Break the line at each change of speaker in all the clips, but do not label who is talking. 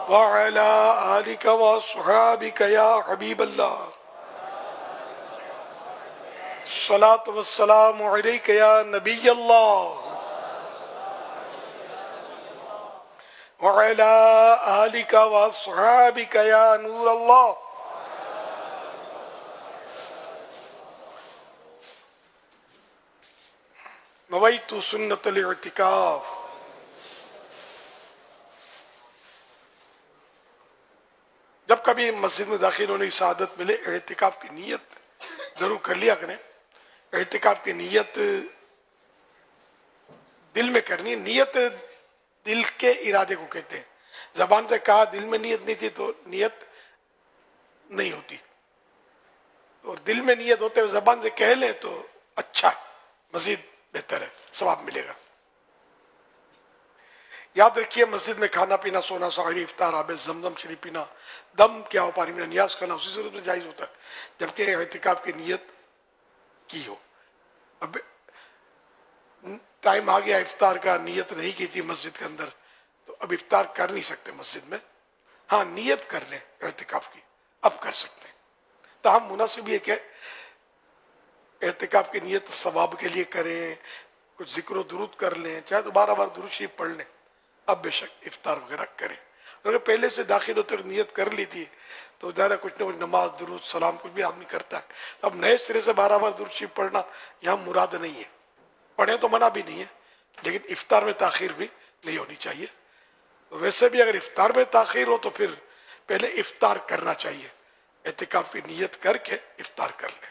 وعلى آلك وأصحابك يا حبيب الله الصلاة والسلام عليك يا نبي الله وعلى آلك وأصحابك يا نور الله نويت سنة الاعتكاف. جب کبھی مسجد میں داخل ہونے کی سعادت ملے اعتکاف کی نیت ضرور کر لیا کریں. اعتکاف کی نیت دل میں کرنی. نیت دل کے ارادے کو کہتے ہیں. زبان سے کہا دل میں نیت نہیں تھی تو نیت نہیں ہوتی. اور دل میں نیت ہوتے ہوئے زبان سے کہہ لیں تو اچھا ہے, مزید بہتر ہے, ثواب ملے گا. یاد رکھیے مسجد میں کھانا پینا, سونا, سحری, افطار, آب زمزم شریف پینا, دم کیا ہو, پانی میں نیاز کرنا اسی صورت میں جائز ہوتا ہے جبکہ اعتکاف کی نیت کی ہو. اب ٹائم آ گیا افطار کا, نیت نہیں کی تھی مسجد کے اندر تو اب افطار کر نہیں سکتے مسجد میں. ہاں نیت کر لیں اعتکاف کی, اب کر سکتے ہیں. تاہم مناسب یہ کہ اعتکاف کی نیت ثواب کے لیے کریں, کچھ ذکر و درود کر لیں, چاہے تو 12 بار درود شریف پڑھ لیں. اب بے شک افطار وغیرہ کریں. اگر پہلے سے داخل ہوتے وقت نیت کر لی تھی تو ظاہر کچھ نہ کچھ نماز, درود, سلام کچھ بھی آدمی کرتا ہے. اب نئے سرے سے 12 بار درود شریف پڑھنا یہاں مراد نہیں ہے. پڑھیں تو منع بھی نہیں ہے, لیکن افطار میں تاخیر بھی نہیں ہونی چاہیے. ویسے بھی اگر افطار میں تاخیر ہو تو پھر پہلے افطار کرنا چاہیے. اعتکاف کی نیت کر کے افطار کر لیں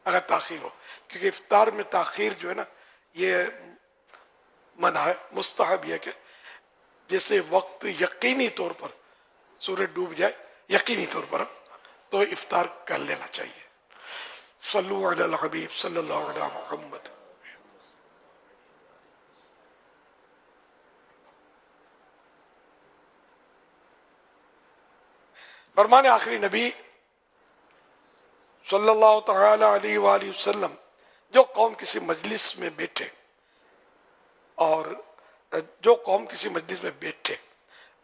اگر تاخیر ہو, کیونکہ افطار میں تاخیر جو ہے نا یہ منع ہے. مستحب یہ کہ جیسے وقت یقینی طور پر سورج ڈوب جائے یقینی طور پر تو افطار کر لینا چاہیے. صلو علی الحبیب صلی اللہ علیہ محمد. فرمان آخری نبی صلی اللہ تعالی علیہ وآلہ وسلم, جو قوم کسی مجلس میں بیٹھے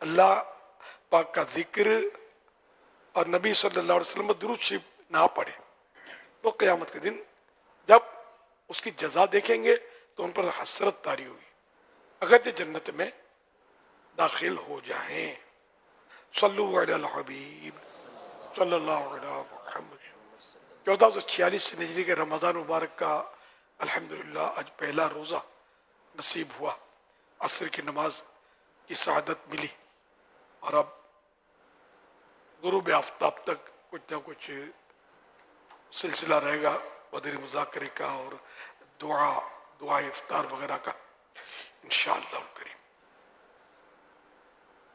اللہ پاک کا ذکر اور نبی صلی اللہ علیہ وسلم درود شریف نہ پڑھے تو قیامت کے دن جب اس کی جزا دیکھیں گے تو ان پر حسرت طاری ہوگی اگر یہ جنت میں داخل ہو جائیں. صلو علی الحبیب صلی اللہ علیہ محمد. 1446 ہجری کے رمضان مبارک کا الحمدللہ آج پہلا روزہ نصیب ہوا. عصر کی نماز کی سعادت ملی اور اب غروب آفتاب تک کچھ نہ کچھ سلسلہ رہے گا بدری مذاکرے کا اور دعا افطار وغیرہ کا انشاءاللہ الکریم.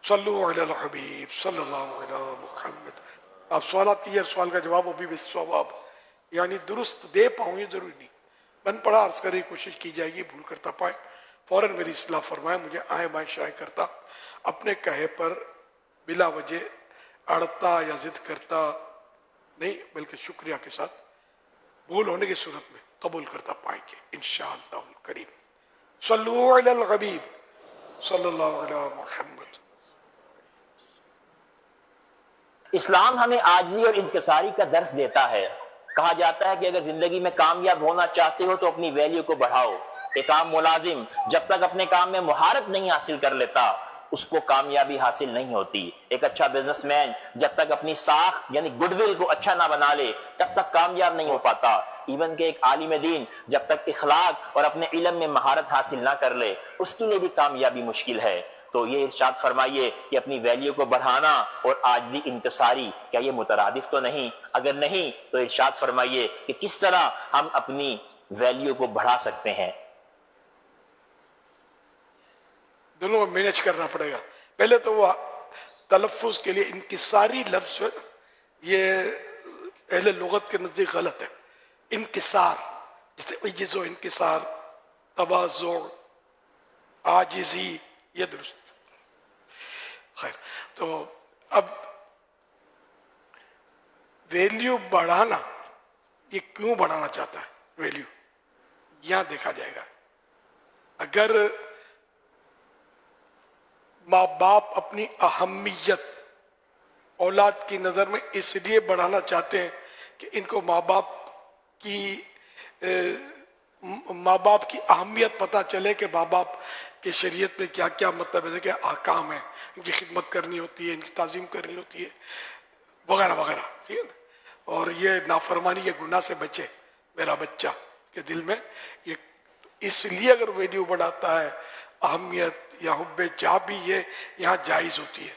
صلو علی الحبیب صلی اللہ علیہ محمد. آپ سوالات کی سوال کا جواب وہ بھی ثواب, یعنی درست دے پاؤں یہ ضروری نہیں, بن پڑا عرض کرنے کی کوشش کی جائے گی, بھول کرتا پائیں فوراً میری اصلاح فرمائیں. مجھے آئیں بائیں شائیں کرتا اپنے کہے پر بلا وجہ اڑتا یا ضد کرتا نہیں بلکہ شکریہ کے ساتھ بھول ہونے کی صورت میں قبول کرتا پائیں گے انشاءاللہ الکریم. صلو علی الحبیب صلی اللہ علیہ محمد.
اسلام ہمیں عاجزی اور انکساری کا درس دیتا ہے. کہا جاتا ہے کہ اگر زندگی میں کامیاب ہونا چاہتے ہو تو اپنی ویلیو کو بڑھاؤ. ایک عام ملازم جب تک اپنے کام میں مہارت نہیں حاصل کر لیتا اس کو کامیابی حاصل نہیں ہوتی. ایک اچھا بزنس مین جب تک اپنی ساخت یعنی گڈ ول کو اچھا نہ بنا لے تب تک کامیاب نہیں ہو پاتا. ایون کہ ایک عالم دین جب تک اخلاق اور اپنے علم میں مہارت حاصل نہ کر لے اس کے لیے بھی کامیابی مشکل ہے. تو یہ ارشاد فرمائیے کہ اپنی ویلیو کو بڑھانا اور عاجزی انکساری کیا یہ مترادف تو نہیں؟ اگر نہیں تو ارشاد فرمائیے کہ کس طرح ہم اپنی ویلیو کو بڑھا سکتے ہیں.
دونوں میں مینج کرنا پڑے گا. پہلے تو وہ تلفظ کے لیے انکساری لفظ ہے یہ اہل لغت کے نزدیک غلط ہے. انکسار جیسے عجز و انکسار, تواضع, عاجزی, یہ درست. خیر, تو اب ویلیو بڑھانا, یہ کیوں بڑھانا چاہتا ہے ویلیو یہاں دیکھا جائے گا. اگر ماں باپ اپنی اہمیت اولاد کی نظر میں اس لیے بڑھانا چاہتے ہیں کہ ان کو ماں باپ کی اہمیت پتہ چلے کہ ماں باپ کے شریعت میں کیا کیا مطلب ہے کہ احکام ہیں، ان کی خدمت کرنی ہوتی ہے، ان کی تعظیم کرنی ہوتی ہے وغیرہ وغیرہ، ٹھیک ہے نا. اور یہ نافرمانی کے گناہ سے بچے میرا بچہ کے دل میں یہ. اس لیے اگر ویلیو بڑھاتا ہے اہمیت یا حب جا بھی یہ یہاں جائز ہوتی ہے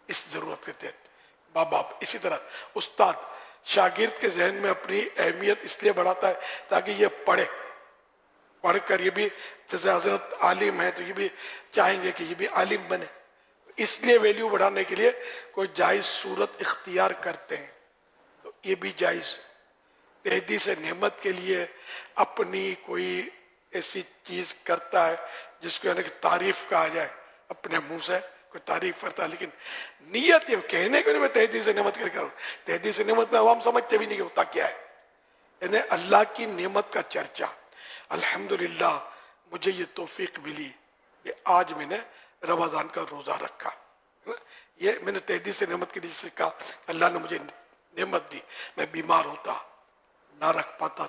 اس ضرورت کے تحت. ماں باپ اسی طرح استاد شاگرد کے ذہن میں اپنی اہمیت اس لیے بڑھاتا ہے تاکہ یہ پڑھ کر یہ بھی جیسے حضرت عالم ہے تو یہ بھی چاہیں گے کہ یہ بھی عالم بنے. اس لیے ویلیو بڑھانے کے لیے کوئی جائز صورت اختیار کرتے ہیں تو یہ بھی جائز. تحدیث نعمت کے لیے اپنی کوئی ایسی چیز کرتا ہے جس کو یعنی کہ تعریف کہا جائے، اپنے منہ سے کوئی تعریف کرتا ہے لیکن نیت یہ کہنے کو نہیں میں تحدیث نعمت کے لیے کروں. تحدیث نعمت میں عوام سمجھتے بھی نہیں کہ ہوتا کیا ہے، یعنی اللہ کی نعمت کا چرچا. الحمدللہ مجھے یہ توفیق ملی کہ آج میں نے رمضان کا روزہ رکھا. یہ میں نے تحدیث نعمت کے لیے سے کہا اللہ نے مجھے نعمت دی، میں بیمار ہوتا نہ رکھ پاتا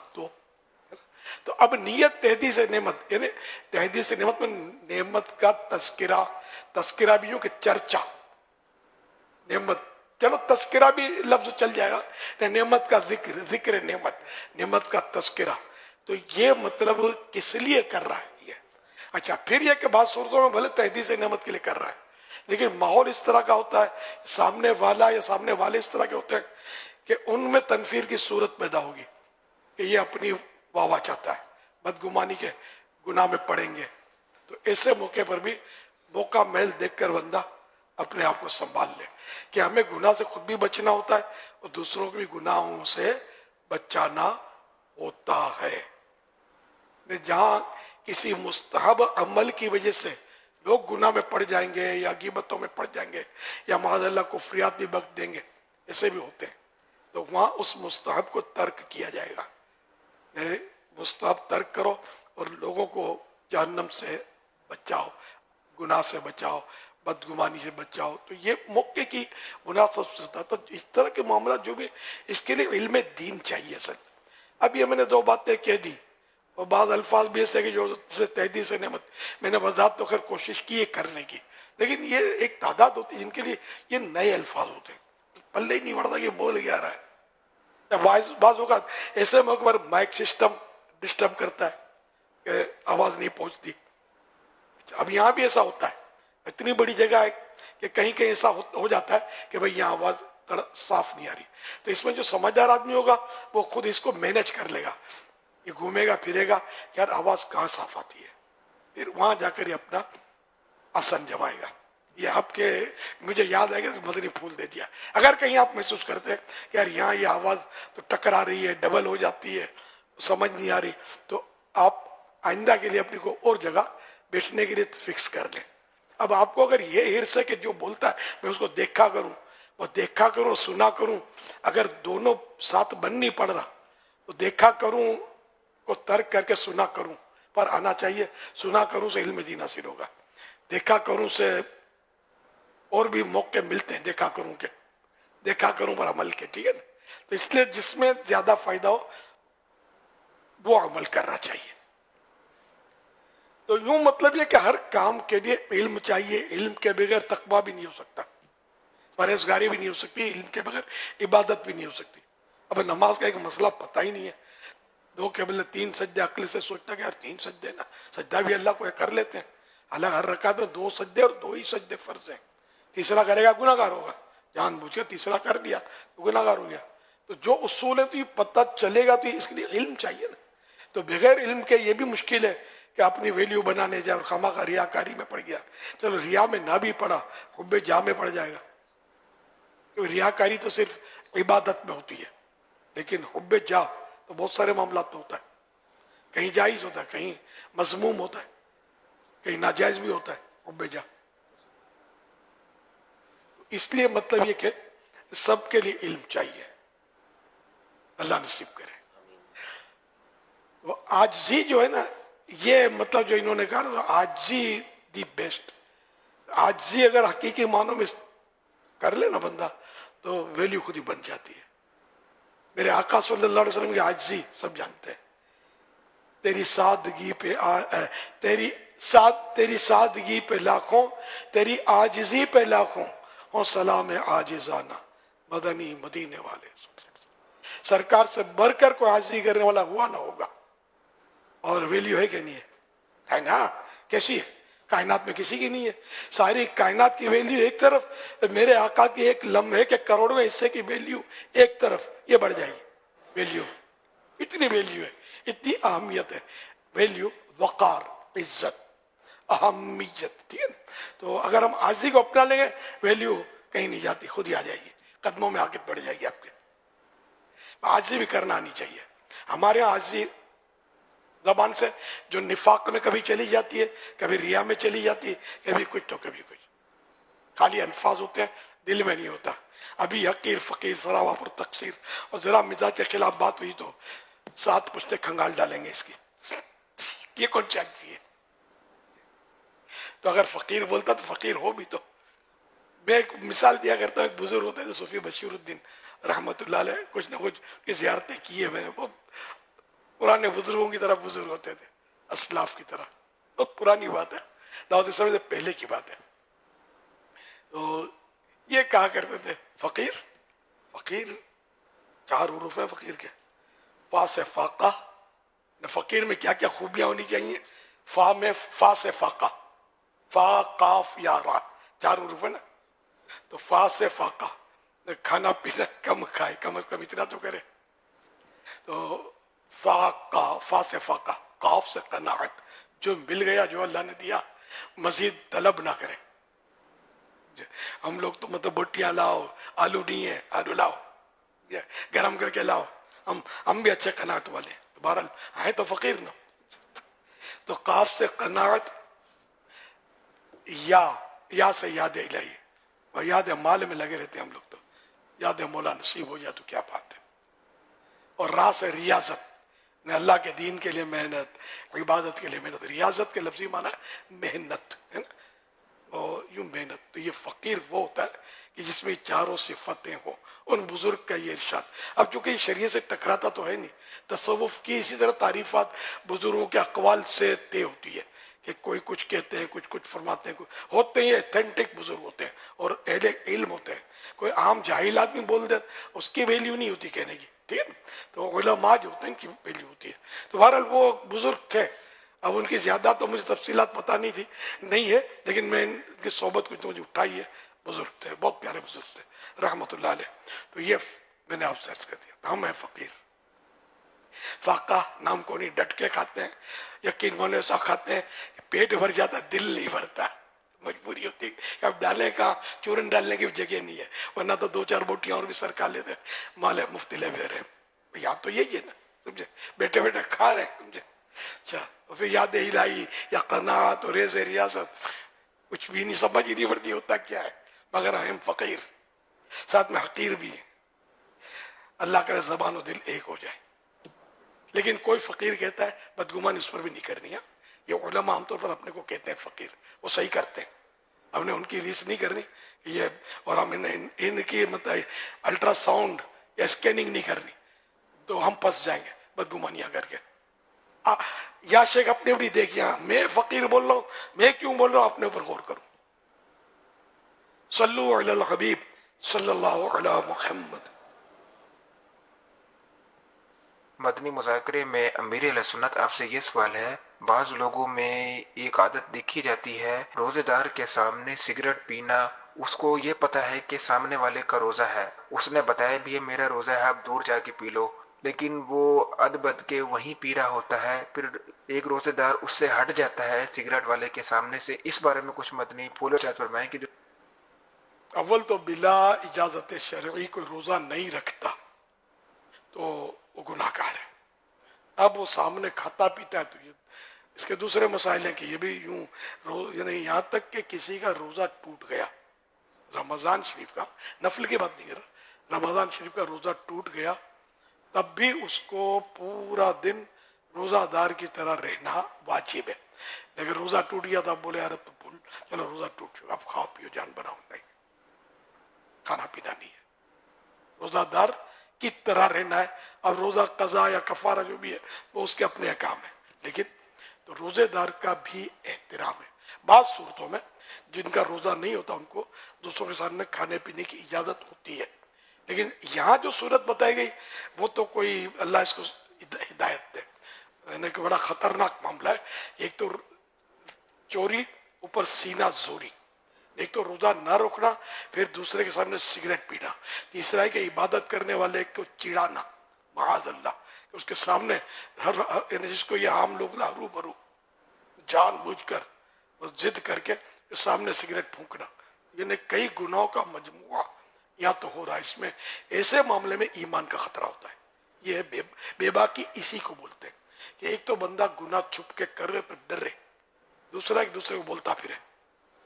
تو اب نیت تحدیث نعمت یعنی تحدیث نعمت میں نعمت کا تذکرہ بھی یوں کہ چرچا. نعمت چلو تذکرہ بھی لفظ چل جائے گا، نعمت کا ذکر نعمت کا تذکرہ. تو یہ مطلب کس لیے کر رہا ہے یہ. اچھا پھر یہ کہ بعض صورتوں میں بھلے تحدیث نعمت کے لیے کر رہا ہے لیکن ماحول اس طرح کا ہوتا ہے، سامنے والا یا سامنے والے اس طرح کے ہوتے ہیں کہ ان میں تنفیر کی صورت پیدا ہوگی کہ یہ اپنی واہ چاہتا ہے، بدگمانی کے گناہ میں پڑیں گے. تو ایسے موقع پر بھی موقع محل دیکھ کر بندہ اپنے آپ کو سنبھال لے کہ ہمیں گناہ سے خود بھی بچنا ہوتا ہے اور دوسروں کو بھی گناہوں سے بچانا ہوتا ہے. جہاں کسی مستحب عمل کی وجہ سے لوگ گناہ میں پڑ جائیں گے یا غیبتوں میں پڑ جائیں گے یا معاذ اللہ کفریات بھی بک دیں گے، ایسے بھی ہوتے ہیں، تو وہاں اس مستحب کو ترک کیا جائے گا. مستحب ترک کرو اور لوگوں کو جہنم سے بچاؤ، گناہ سے بچاؤ، بدگمانی سے بچاؤ. تو یہ موقع کی مناسب سے ہوتا. تو اس طرح کے معاملات جو بھی اس کے لیے علم دین چاہیے اصل. اب یہ میں نے 2 باتیں کہہ دی اور بعض الفاظ بھی ایسے کہ جو تحدیث نعمت میں نے وضاحت تو خیر کوشش کی ہے کرنے کی، لیکن یہ ایک تعداد ہوتی ہے جن کے لیے یہ نئے الفاظ ہوتے ہیں، پلے ہی نہیں پڑتا کہ بول کیا رہا ہے. بعض اوقات ایسے موقع پر مائک سسٹم ڈسٹرب کرتا ہے کہ آواز نہیں پہنچتی. اب یہاں بھی ایسا ہوتا ہے، اتنی بڑی جگہ ہے کہ کہیں کہیں ایسا ہو جاتا ہے کہ بھئی یہاں آواز صاف نہیں آ رہی. تو اس میں جو سمجھدار آدمی ہوگا وہ خود اس کو مینج کر لے گا، یہ گھومے گا پھرے گا کہ یار آواز کہاں صاف آتی ہے، پھر وہاں جا کر یہ اپنا آسن جمائے گا. یہ آپ کے مجھے یاد ہے کہ مدنی پھول دے دیا. اگر کہیں آپ محسوس کرتے ہیں کہ یار یہاں یہ آواز تو ٹکرا رہی ہے، ڈبل ہو جاتی ہے، سمجھ نہیں آ رہی، تو آپ آئندہ کے لیے اپنی کو اور جگہ بیٹھنے کے لیے فکس کر لیں. اب آپ کو اگر یہ حرص ہے کہ جو بولتا ہے میں اس کو دیکھا کروں سنا کروں، اگر دونوں ساتھ بن نہیں پڑ رہا تو دیکھا کروں کو ترک کر کے سنا کروں پر آنا چاہیے. سنا کروں سے علم دین حاصل ہوگا، دیکھا کروں سے اور بھی موقع ملتے ہیں دیکھا کروں پر عمل کے، ٹھیک ہے نا. تو اس لیے جس میں زیادہ فائدہ ہو وہ عمل کرنا چاہیے. تو یوں مطلب یہ کہ ہر کام کے لیے علم چاہیے. علم کے بغیر تقویٰ بھی نہیں ہو سکتا، پرہیزگاری بھی نہیں ہو سکتی، علم کے بغیر عبادت بھی نہیں ہو سکتی. اب نماز کا ایک مسئلہ پتہ ہی نہیں ہے، 2 قبل 3 سجدے عقل سے سوچتا کہ یار 3 سجدے نا، سجدہ بھی اللہ کو کر لیتے ہیں، حالانکہ ہر رکعت میں 2 سجدے اور 2 ہی سجدے فرض ہیں. تیسرا کرے گا گناہ گار ہوگا، جان بوجھ کے تیسرا کر دیا تو گناہ گار ہو گیا. تو جو اصول ہے تو یہ پتہ چلے گا، تو اس کے لیے علم چاہیے نا. تو بغیر علم کے یہ بھی مشکل ہے کہ اپنی ویلیو بنانے جائے اور خواہ کا ریاکاری میں پڑ گیا. چلو ریا میں نہ بھی پڑا، حب جا میں پڑ جائے گا. ریاکاری تو صرف عبادت میں ہوتی ہے، لیکن حب جا تو بہت سارے معاملات میں ہوتا ہے. کہیں جائز ہوتا ہے، کہیں مذموم ہوتا ہے، کہیں ناجائز بھی ہوتا ہے حب جا. اس لیے مطلب یہ کہ سب کے لیے علم چاہیے، اللہ نصیب کرے. وہ عاجزی جو ہے نا، یہ مطلب جو انہوں نے کہا نا، عاجزی دی بیسٹ. عاجزی اگر حقیقی معنوں میں کر لے نا بندہ تو ویلیو خود ہی بن جاتی ہے. میرے آقا صلی اللہ علیہ وسلم کی عاجزی سب جانتے ہیں. تیری سادگی پہ تیری سادگی پہ لاکھوں، تیری عاجزی پہ لاکھوں، اور سلام عاجزانہ مدنی مدینے والے. سرکار سے بڑھ کر کوئی عاجزی کرنے والا ہوا نہ ہوگا. اور ویلیو ہے کہ نہیں ہے نا؟ کیسی ہے؟ کائنات میں کسی کی نہیں ہے. ساری کائنات کی ویلیو ایک طرف، میرے آقا کی ایک لمحے کے کروڑویں حصے کی ویلیو ایک طرف، یہ بڑھ جائے گی. ویلیو اتنی ویلیو ہے، اتنی اہمیت ہے. ویلیو، وقار، عزت، اہمیت. ٹھیک ہے نا؟ تو اگر ہم عاجزی کو اپنا لیں گے، ویلیو کہیں نہیں جاتی، خود ہی آ جائے گی، قدموں میں آگے بڑھ جائے گی آپ کے. عاجزی بھی کرنا آنی چاہیے. ہمارے یہاں عاجزی زبان سے جو نفاق میں کبھی چلی جاتی ہے، کبھی ریا میں چلی جاتی ہے، کبھی کچھ تو کبھی کچھ. خالی الفاظ ہوتے ہیں، دل میں نہیں ہوتا. ابھی حقیر فقیر سراوا پر تقصیر، اور ذرا مزاج کے خلاف بات ہوئی تو 7 پشتے کھنگال ڈالیں گے اس کی. یہ کون سی عاجزی ہے؟ تو اگر فقیر بولتا تو فقیر ہو بھی تو. میں ایک مثال دیا کرتا ہوں. ایک بزرگ ہوتے تھے صوفی بشیر الدین رحمت اللہ علیہ، کچھ نہ کچھ کی زیارتیں کی ہے میں نے. بہت پرانے بزرگوں کی طرح بزرگ ہوتے تھے، اسلاف کی طرح. بہت پرانی بات ہے، دعوت اسلامی سے پہلے کی بات ہے. تو یہ کہا کرتے تھے فقیر. فقیر 4 حروف ہیں فقیر کے. فا سے فاقہ. فقیر میں کیا کیا خوبیاں ہونی چاہیے؟ فا میں فا سے فاقہ، فا قاف یا را، 4 حروف ہے نا. تو فا سے فاقہ، کھانا پینا کم کھائے، کم از کم اتنا تو کرے. تو فا سے فاقہ، قاف سے قناعت، جو مل گیا جو اللہ نے دیا مزید طلب نہ کرے. ہم لوگ تو مطلب بٹیاں لاؤ، آلو نہیں ہے آلو لاؤ، گرم کر کے لاؤ. ہم بھی اچھے قناعت والے ہیں، بہرحال ہیں تو فقیر نا. تو قاف سے قناعت، یا سے یاد الہی، اور یاد مال میں لگے رہتے ہیں ہم لوگ. تو یاد مولا نصیب ہو جائے تو کیا بات ہے. اور را سے ریاضت، نے اللہ کے دین کے لیے محنت، عبادت کے لیے محنت. ریاضت کے لفظی معنی ہے محنت، ہے نا. اور یوں محنت. تو یہ فقیر وہ ہوتا ہے کہ جس میں 4 صفتیں ہوں. ان بزرگ کا یہ ارشاد. اب چونکہ یہ شریعت سے ٹکراتا تو ہے نہیں، تصوف کی اسی طرح تعریفات بزرگوں کے اقوال سے طے ہوتی ہے کہ کوئی کچھ کہتے ہیں، کچھ فرماتے ہیں. ہوتے ہیں ایتھینٹک بزرگ ہوتے ہیں اور اہل علم ہوتے ہیں. کوئی عام جاہل آدمی بول دے اس کی ویلیو نہیں ہوتی کہنے کی. ٹھیک ہے نا. تو علماء جو ہوتے ہیں ان کی ویلیو ہوتی ہے. تو بہرحال وہ بزرگ تھے. اب ان کی زیادہ تو مجھے تفصیلات پتہ نہیں ہے، لیکن میں ان کی صحبت کچھ مجھے اٹھائی ہے. بزرگ تھے، بہت پیارے بزرگ تھے رحمت اللہ علیہ. تو یہ میں نے آپ سے عرض کر دیا. ہم ہیں فقیر. فاقہ نام کو نہیں، ڈٹ کے کھاتے ہیں، یقین ہونے ایسا کھاتے ہیں کہ پیٹ بھر جاتا، دل نہیں بھرتا. مجبوری ہوتی ہے کہ اب ڈالیں کہاں، چورن ڈالنے کی جگہ نہیں ہے، ورنہ تو 2-4 بوٹیاں اور بھی سرکا لیتے. مال ہے مفت لے بے رہے. یاد تو یہی ہے نا، سمجھے، بیٹھے بیٹھے کھا رہے ہیں، سمجھے. اچھا، اور پھر یاد الہی یا قناعت اور ریز ریاست کچھ بھی نہیں، سمجھ ہی نہیں پڑتی ہوتا کیا ہے. مگر ہم فقیر، ساتھ میں حقیر بھی ہیں. اللہ کرے زبان و دل ایک ہو جائے. لیکن کوئی فقیر کہتا ہے، بدگمانی اس پر بھی نہیں کرنی ہے. یہ علماء عام طور پر اپنے کو کہتے ہیں فقیر، وہ صحیح کرتے ہیں. ہم نے ان کی ریس نہیں کرنی یہ، اور ہم ان کی مطلب الٹرا ساؤنڈ یا اسکیننگ نہیں کرنی، تو ہم پھنس جائیں گے بدگمانیاں کر کے. یا شیخ اپنے بھی دیکھیے، میں فقیر بول رہا ہوں، میں کیوں بول رہا ہوں، اپنے اوپر غور کروں. صلو علی الحبیب صلی اللہ علی محمد.
مدنی مذاکرے میں امیر اہل سنت آپ سے یہ سوال ہے، بعض لوگوں میں ایک عادت دیکھی جاتی ہے، روزے دار کے سامنے سگریٹ پینا. اس کو یہ پتہ ہے کہ سامنے والے کا روزہ ہے، اس نے بتایا بھی ہے میرا روزہ ہے، آپ دور جا کے پی لو، لیکن وہ اد بد کے وہیں پی رہا ہوتا ہے. پھر ایک روزے دار اس سے ہٹ جاتا ہے سگریٹ والے کے سامنے سے. اس بارے میں کچھ مدنی پھول ارشاد فرمائیں کہ جو
اول تو بلا اجازت شرعی کوئی روزہ نہیں رکھتا تو وہ گناہ گار ہے. اب وہ سامنے کھاتا پیتا ہے تو یہ اس کے دوسرے مسائل ہیں کہ یہ بھی یوں یعنی یہاں تک کہ کسی کا روزہ ٹوٹ گیا، رمضان شریف کا، نفل کی بات نہیں کر رہا، رمضان شریف کا روزہ ٹوٹ گیا، تب بھی اس کو پورا دن روزہ دار کی طرح رہنا واجب ہے. لیکن روزہ ٹوٹ گیا تو اب بولے یار اب تو چلو روزہ ٹوٹ چکا، اب کھاؤ پیو جان بناؤ. نہیں، کھانا پینا نہیں ہے. روزہ دار کی طرح رہنا ہے. اب روزہ قضا یا کفارہ جو بھی ہے وہ اس کے اپنے احکام ہے، لیکن تو روزے دار کا بھی احترام ہے. بعض صورتوں میں جن کا روزہ نہیں ہوتا ان کو دوسروں کے سامنے کھانے پینے کی اجازت ہوتی ہے، لیکن یہاں جو صورت بتائی گئی وہ تو کوئی اللہ اس کو ہدایت دے، یعنی کہ بڑا خطرناک معاملہ ہے. ایک تو چوری، اوپر سینہ زوری، ایک تو روزہ نہ روکنا، پھر دوسرے کے سامنے سگریٹ پینا، تیسرا ہے کہ عبادت کرنے والے ایک تو چڑانا معاذ اللہ، کہ اس کے سامنے یعنی جس کو یہ عام لوگ ہرو بھرو جان بوجھ کر اور ضد کر کے سامنے سگریٹ پھونکنا، یعنی کئی گناہوں کا مجموعہ یہاں تو ہو رہا ہے. اس میں ایسے معاملے میں ایمان کا خطرہ ہوتا ہے. یہ بے باکی اسی کو بولتے ہیں کہ ایک تو بندہ گناہ چھپ کے کرے تو ڈرے، دوسرا ایک دوسرے کو بولتا پھرے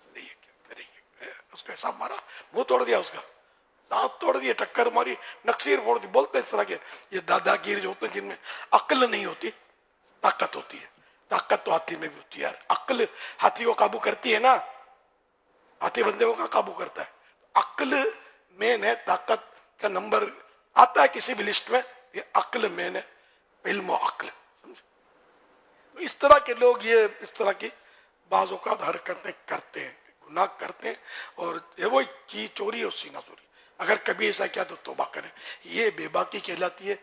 نہیں ہے کیا نہیں ہے، اس کو ایسا مارا، منہ توڑ دیا، اس کا دانت توڑ دیے، ٹکر ماری، نقصیر پھوڑ دی، بولتے اس طرح کے. یہ دادا گیر جو ہوتے ہیں جن میں عقل نہیں ہوتی، طاقت ہوتی ہے. طاقت تو ہاتھی میں بھی ہوتی ہے یار، عقل ہاتھی کو قابو کرتی ہے نا، ہاتھی بندے کو کہاں قابو کرتا ہے. عقل مین ہے، طاقت کا نمبر آتا ہے کسی بھی لسٹ میں، یہ عقل مین ہے، علم و عقل. اس طرح کے لوگ یہ اس طرح کی بعض اوقات حرکتیں کرتے ہیں، گناہ کرتے ہیں، اور یہ وہی چیز چوری اور سینہ چوری. اگر کبھی ایسا کیا تو توبہ کریں. یہ بے باکی کہلاتی ہے.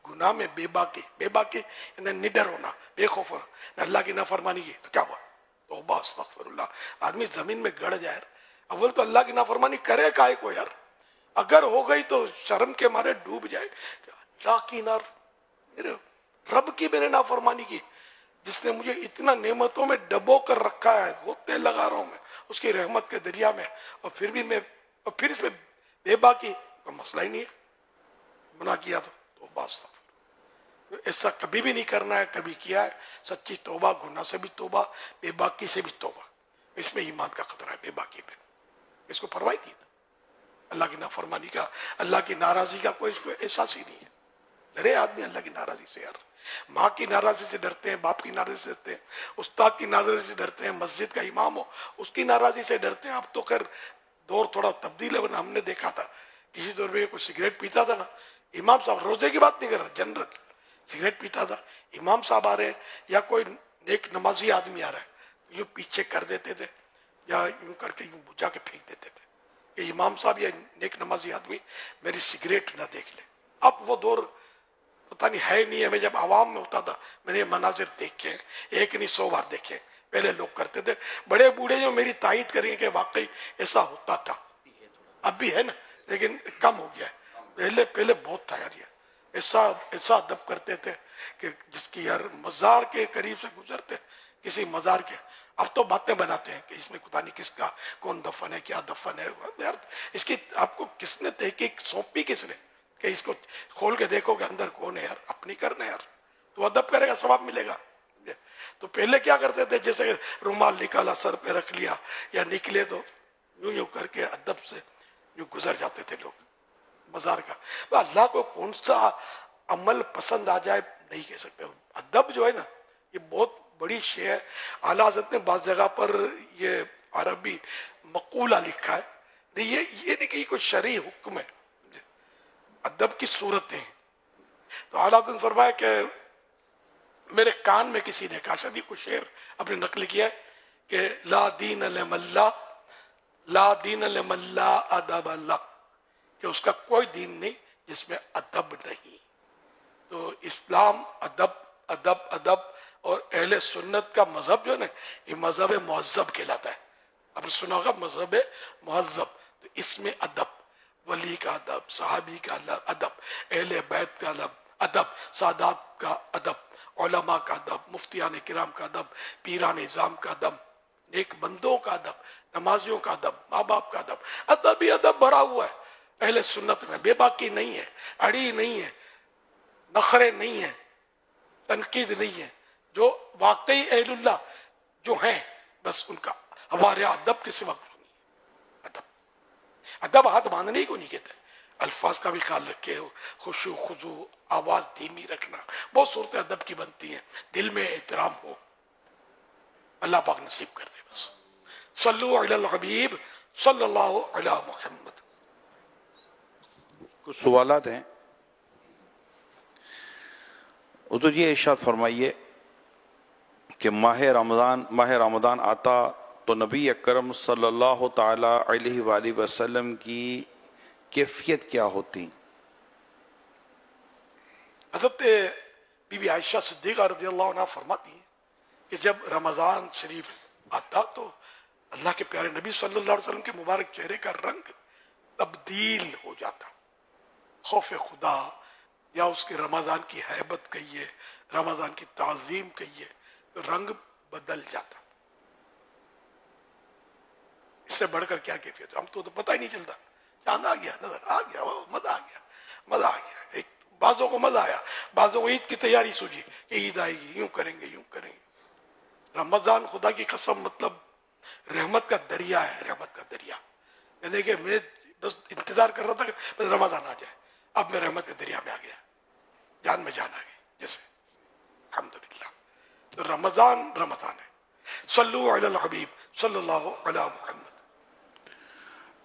گناہ میں بے باکی، بے باکی یعنی نڈر ہونا، بے خوف ہونا، اللہ کی نافرمانی کی تو کیا ہوا؟ توبہ استغفر اللہ. آدمی زمین میں گڑ جائے. اول تو اللہ کی نافرمانی کرے کائے کو یار، اگر ہو گئی تو شرم کے مارے ڈوب جائے. اللہ کی میرے رب کی میں نے نافرمانی کی، جس نے مجھے اتنا نعمتوں میں ڈبو کر رکھا ہے، ہوتے لگا رہا ہوں میں اس کی رحمت کے دریا میں، اور پھر بھی میں اور پھر اس پہ بے باکی کا مسئلہ ہی نہیں ہے. گناہ کیا تو توبہ استغفر. ایسا کبھی بھی نہیں کرنا ہے. کبھی کیا ہے سچی توبہ، گناہ سے بھی توبہ، بے باکی سے بھی توبہ. اس میں ایمان کا خطرہ ہے بے باکی پہ، اس کو پرواہ نہیں ہے اللہ کی نافرمانی کا، اللہ کی ناراضی کا کوئی اس کو احساس ہی نہیں ہے. ڈرے آدمی اللہ کی ناراضی سے یار. ماں کی ناراضی سے ڈرتے ہیں، باپ کی ناراضی سے ڈرتے ہیں، استاد کی ناراضی سے ڈرتے ہیں، مسجد کا امام ہو اس کی ناراضی سے ڈرتے ہیں. اب تو خیر دور تھوڑا تبدیل ہے، ہم نے دیکھا تھا کسی دور میں کوئی سگریٹ پیتا تھا نا، امام صاحب، روزے کی بات نہیں کر رہا، جنرل سگریٹ پیتا تھا، امام صاحب آ رہے ہیں یا کوئی نیک نمازی آدمی آ رہا ہے، یوں پیچھے کر دیتے تھے یا یوں کر کے یوں بجھا کے پھینک دیتے تھے کہ امام صاحب یا نیک نمازی آدمی میری سگریٹ نہ دیکھ لے. اب وہ دور پتہ نہیں ہے نہیں ہے. میں جب عوام میں ہوتا تھا میں نے یہ مناظر دیکھے ہیں، ایک نہیں 100 بار دیکھے. پہلے لوگ کرتے تھے، بڑے بوڑھے جو میری تائید کریں کہ واقعی ایسا ہوتا تھا. اب بھی ہے نا، لیکن کم ہو گیا ہے. پہلے بہت تھا یار. یہ ایسا ادب کرتے تھے کہ جس کی یار مزار کے قریب سے گزرتے کسی مزار کے، اب تو باتیں بناتے ہیں کہ اس میں پتہ نہیں کس کا کون دفن ہے، کیا دفن ہے یار. اس کی آپ کو کس نے تحقیق سونپی، کس نے کہ اس کو کھول کے دیکھو کہ اندر کون ہے یار. اپنی کرنا یار، تو ادب کرے گا ثواب ملے گا. تو پہلے کیا کرتے تھے، جیسے رومال نکالا سر پہ رکھ لیا یا نکلے تو یوں یوں کر کے ادب سے یوں گزر جاتے تھے لوگ مزار کا. اللہ کو کون سا عمل پسند آ جائے نہیں کہہ سکتے. ادب جو ہے نا یہ بہت بڑی شے ہے. اعلیٰ حضرت نے بعض جگہ پر یہ عربی مقولہ لکھا ہے، یہ نہیں کہ یہ کوئی شرعی حکم ہے، ادب کی صورتیں. تو اعلیٰ حضرت نے فرمایا کہ میرے کان میں کسی نے کہا، شاید کچھ شعر اپنے نقل کیا ہے کہ لا دین لمن لا دین لمن لا ادب اللہ، کہ اس کا کوئی دین نہیں جس میں ادب نہیں. تو اسلام ادب ادب ادب، اور اہل سنت کا مذہب جو ہے نا یہ مذہب مہذب کہلاتا ہے. آپ نے سنا ہوگا مذہب مہذب، تو اس میں ادب، ولی کا ادب، صحابی کا ادب، اہل بیت کا ادب، سادات کا ادب، علماء کا ادب، مفتیان کرام کا ادب، پیران نظام کا ادب، نیک بندوں کا ادب، نمازیوں کا ادب، ماں باپ کا ادب. ادب ہی ادب بھرا ہوا ہے اہل سنت میں. بے باکی نہیں ہے، اڑی نہیں ہے، نخرے نہیں ہیں، تنقید نہیں ہے. جو واقعی اہل اللہ جو ہیں بس ان کا ہمارے ادب کے سوا کچھ نہیں ہے. ادب ہاتھ باندھنے کو نہیں کہتے، الفاظ کا بھی خیال رکھے، خشوع خضوع، آواز دھیمی رکھنا، بہت صورتیں ادب کی بنتی ہیں. دل میں احترام ہو، اللہ پاک نصیب کر دے. بس صلو علی الحبیب صلی اللہ علی محمد.
کچھ سوالات ہیں. حضور یہ ارشاد فرمائیے کہ ماہ رمضان آتا تو نبی اکرم صلی اللہ تعالی علیہ وآلہ وسلم کی کیفیت کیا ہوتی؟
حضرت بی بی عائشہ صدیقہ رضی اللہ عنہ فرماتی ہیں کہ جب رمضان شریف آتا تو اللہ کے پیارے نبی صلی اللہ علیہ وسلم کے مبارک چہرے کا رنگ تبدیل ہو جاتا. خوف خدا یا اس کے رمضان کی ہیبت کہیے، رمضان کی تعظیم کہیے، تو رنگ بدل جاتا. اس سے بڑھ کر کیا کیفیت؟ ہم تو پتہ ہی نہیں چلتا. چاند آ گیا، نظر آ گیا، مزہ آ گیا، مزہ آ گیا. بعضوں کو مزہ آیا، بعضوں کو عید کی تیاری سوچی کہ عید آئے گی، یوں کریں گے یوں کریں گے. رمضان خدا کی قسم مطلب رحمت کا دریا ہے، رحمت کا دریا. یعنی کہ میں بس انتظار کر رہا تھا کہ بس رمضان آ جائے. اب میں رحمت کے دریا میں آ گیا، جان میں جان آ گئی جیسے. الحمدللہ. تو رمضان رمضان ہے. صلو علی الحبیب صلی اللہ علی محمد.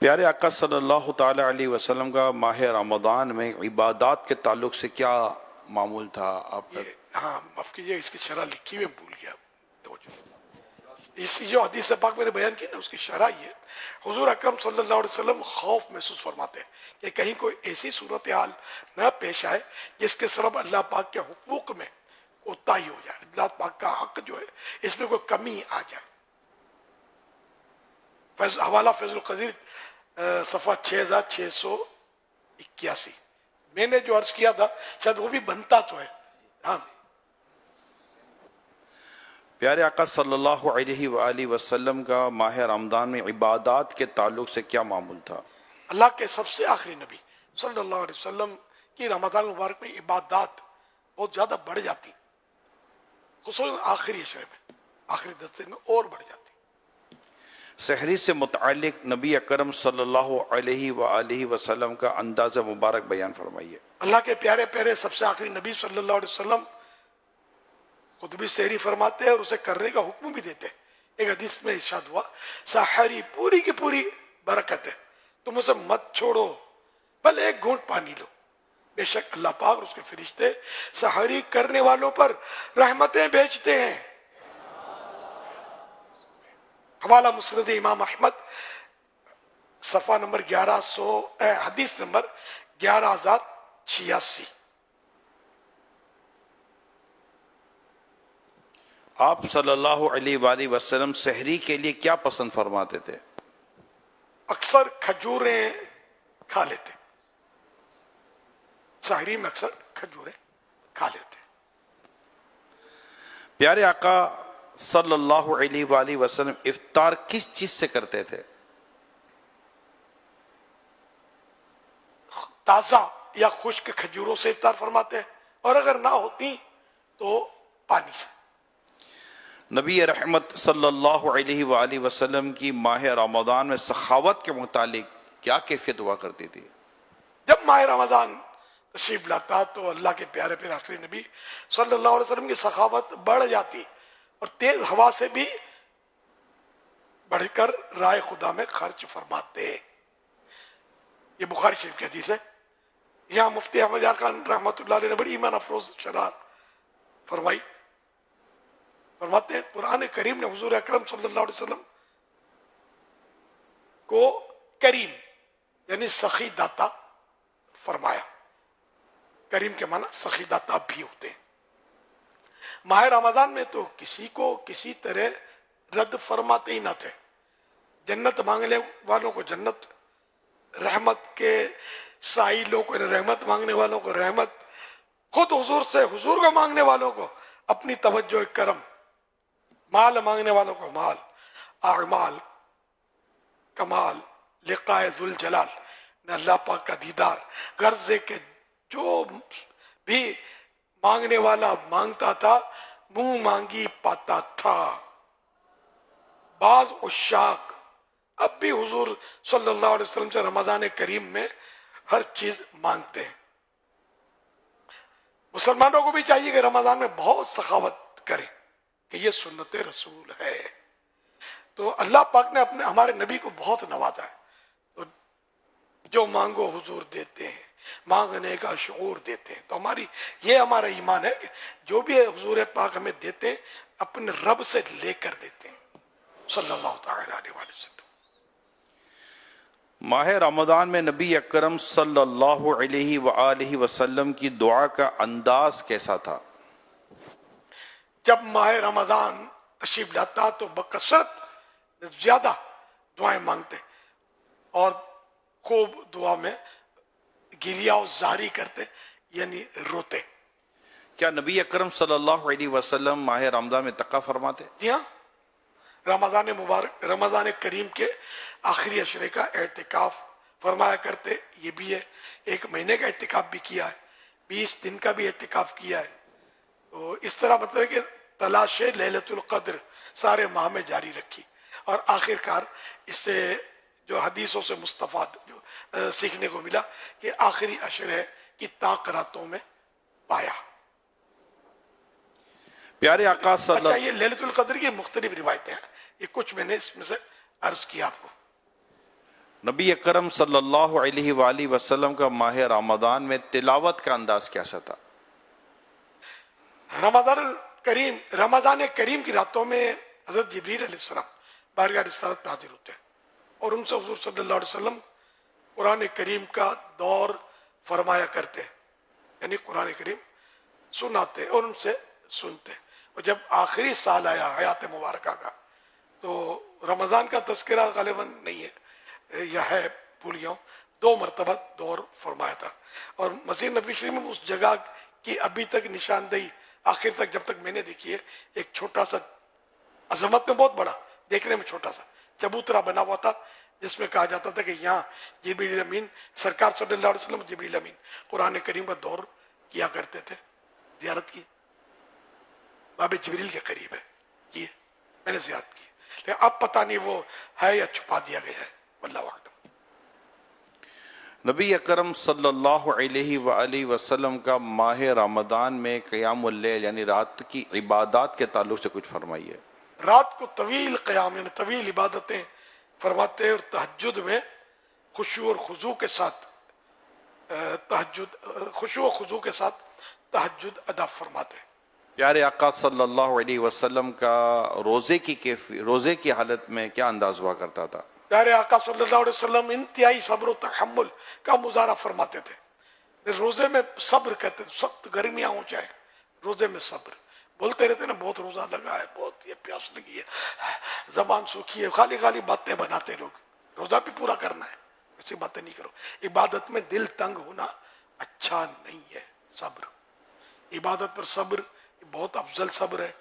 پیارے آقا صلی اللہ تعالی علیہ وسلم کا ماہ رمضان میں عبادات کے تعلق سے کیا معمول تھا آپ کا؟
ہاں معاف کیجیے، اس کی شرح لکھی ہوئی بھول گیا. اس جو حدیث پاک میں نے بیان کی نا، اس کی شرح یہ حضور اکرم صلی اللہ علیہ وسلم خوف محسوس فرماتے ہیں کہ کہیں کوئی ایسی صورتحال نہ پیش آئے جس کے سبب اللہ پاک کے حقوق میں کوتاہی ہو جائے، اللہ پاک کا حق جو ہے اس میں کوئی کمی آ جائے. حوالہ فیض القدیر صفحہ 6681. میں نے جو عرض کیا تھا شاید وہ بھی بنتا تو ہے. ہاں
پیارے آقا صلی اللہ علیہ وآلہ وسلم کا ماہ رمضان میں عبادات کے تعلق سے کیا معمول تھا؟
اللہ کے سب سے آخری نبی صلی اللہ علیہ وسلم کی رمضان مبارک میں عبادات بہت زیادہ بڑھ جاتی، خصوصاً آخری عشرے میں، آخری دستے میں اور بڑھ جاتی.
سحری سے متعلق نبی اکرم صلی اللہ علیہ وآلہ وسلم کا انداز مبارک بیان فرمائیے.
اللہ کے پیارے پیارے سب سے آخری نبی صلی اللہ علیہ وسلم خود بھی سحری فرماتے ہیں اور اسے کرنے کا حکم بھی دیتے. ایک حدیث میں ارشاد ہوا سحری پوری کی پوری برکت ہے، تم اسے مت چھوڑو، بھلے ایک گھونٹ پانی لو. بے شک اللہ پاک اور اس کے فرشتے سحری کرنے والوں پر رحمتیں بھیجتے ہیں. حوالہ مسند امام احمد صفحہ نمبر 1100 حدیث نمبر 11086.
آپ صلی اللہ علیہ وآلہ وسلم سحری کے لیے کیا پسند فرماتے تھے؟
اکثر کھجوریں کھا لیتے، سحری میں اکثر کھجوریں کھا لیتے.
پیارے آقا صلی اللہ علیہ وآلہ وسلم افطار کس چیز سے کرتے تھے؟
تازہ یا خشک کھجوروں سے افطار فرماتے ہیں، اور اگر نہ ہوتی تو پانی سے.
نبی رحمت صلی اللہ علیہ وآلہ وسلم کی ماہ رمضان میں سخاوت کے متعلق کیا کیفیت ہوا کرتی تھی؟
جب ماہ رمضان تشریف لاتا تو اللہ کے پیارے پیارے آخری نبی صلی اللہ علیہ وسلم کی سخاوت بڑھ جاتی اور تیز ہوا سے بھی بڑھ کر رائے خدا میں خرچ فرماتے. یہ بخاری شریف کی حدیث ہے. یہاں مفتی احمد یار خان رحمۃ اللہ علیہ نے بڑی ایمان افروز شرح فرمائی. فرماتے ہیں قرآن کریم نے حضور اکرم صلی اللہ علیہ وسلم کو کریم یعنی سخی داتا فرمایا. کریم کے معنی سخی داتا بھی ہوتے ہیں. ماہ رمضان میں تو کسی کو کسی طرح رد فرماتے ہی نہ تھے. جنت مانگنے والوں کو جنت، رحمت کے سائلوں کو رحمت مانگنے والوں کو رحمت، خود حضور سے حضور کو مانگنے والوں کو اپنی توجہ کرم، مال مانگنے والوں کو مال، اعمال کمال، لقائے ذوالجلال نے اللہ پاک کا دیدار، غرض ہے کہ جو بھی مانگنے والا مانگتا تھا منہ مانگی پاتا تھا. بعض عشاق اب بھی حضور صلی اللہ علیہ وسلم سے رمضان کریم میں ہر چیز مانگتے ہیں. مسلمانوں کو بھی چاہیے کہ رمضان میں بہت سخاوت کریں کہ یہ سنت رسول ہے. تو اللہ پاک نے ہمارے نبی کو بہت نوازا ہے. تو جو مانگو حضور دیتے ہیں، مانگنے کا شعور دیتے ہیں. تو یہ ہمارا ایمان ہے کہ جو بھی حضور پاک ہمیں دیتے ہیں اپنے رب سے لے کر دیتے ہیں صلی اللہ تعالی علیہ وآلہ وسلم.
ماہ رمضان میں نبی اکرم صلی اللہ علیہ وآلہ وسلم کی دعا کا انداز کیسا تھا؟
جب ماہ رمضان تشریف لاتا تو بکثرت زیادہ دعائیں مانگتے اور خوب دعا میں گریہ و زاری کرتے یعنی روتے.
کیا نبی اکرم صلی اللہ علیہ وسلم ماہ رمضان میں تقوی فرماتے؟
جی ہاں، رمضان مبارک رمضان کریم کے آخری عشرے کا اعتکاف فرمایا کرتے. یہ بھی ہے، 1 مہینے کا اعتکاف بھی کیا ہے، 20 دن کا بھی اعتکاف کیا ہے. تو اس طرح مطلب ہے کہ تلاش لیلۃ القدر سارے ماہ میں جاری رکھی. اور آخر کار اس سے جو حدیثوں سے مستفاد جو سیکھنے کو ملا کہ آخری عشرے کی طاقتوں میں پایا.
پیارے آقا صلی
اچھا، یہ لیلۃ القدر کی مختلف روایتیں ہیں، یہ کچھ میں نے اس میں سے عرض کیا آپ کو.
نبی اکرم صلی اللہ علیہ وآلہ وسلم کا ماہ رمضان میں تلاوت کا انداز کیسا تھا؟ رمضان کریم کی راتوں میں حضرت جبریل علیہ السلام بارگاہ رسالت پہ حاضر ہوتے ہیں اور ان سے حضور صلی اللہ علیہ وسلم قرآن کریم کا دور فرمایا کرتے ہیں، یعنی قرآن کریم سناتے اور ان سے سنتے. اور جب آخری سال آیا حیات مبارکہ کا تو رمضان کا تذکرہ غالباً نہیں ہے یا ہے بھول گیا ہوں، 2 مرتبہ دور فرمایا تھا. اور مسجد نبوی شریف میں اس جگہ کی ابھی تک نشاندہی آخر تک جب تک میں نے دیکھی ہے، ایک چھوٹا سا عظمت میں بہت بڑا دیکھنے میں چھوٹا سا چبوترا بنا ہوا تھا جس میں کہا جاتا تھا کہ یہاں جبریل امین سرکار صلی اللہ علیہ وسلم جبریل امین قرآن کریم کا دور کیا کرتے تھے. زیارت کی، باب جبریل کے قریب ہے، کی میں نے زیارت کی، لیکن اب پتہ نہیں وہ ہے یا چھپا دیا گیا ہے، واللہ اعلم. نبی اکرم صلی اللہ علیہ وآلہ وسلم کا ماہ رمضان میں قیام اللیل یعنی رات کی عبادات کے تعلق سے کچھ فرمائیے.
رات کو طویل قیام یعنی طویل عبادتیں فرماتے ہیں اور تہجد میں خشوع اور خضوع کے ساتھ تہجد ادا فرماتے ہیں.
پیارے آقا صلی اللہ علیہ وسلم کا روزے کی حالت میں کیا انداز ہوا کرتا تھا؟
پیارے آقا صلی اللہ علیہ وسلم انتہائی صبر و تحمل کا مظاہرہ فرماتے تھے. روزے میں صبر کرتے تھے، سخت گرمیاں ہو جائے روزے میں صبر. بولتے رہتے نا بہت روزہ لگا ہے، بہت یہ پیاس لگی ہے، زبان سوکھی ہے، خالی باتیں بناتے لوگ. روزہ بھی پورا کرنا ہے، ایسی باتیں نہیں کرو. عبادت میں دل تنگ ہونا اچھا نہیں ہے. صبر، عبادت پر صبر بہت افضل صبر ہے.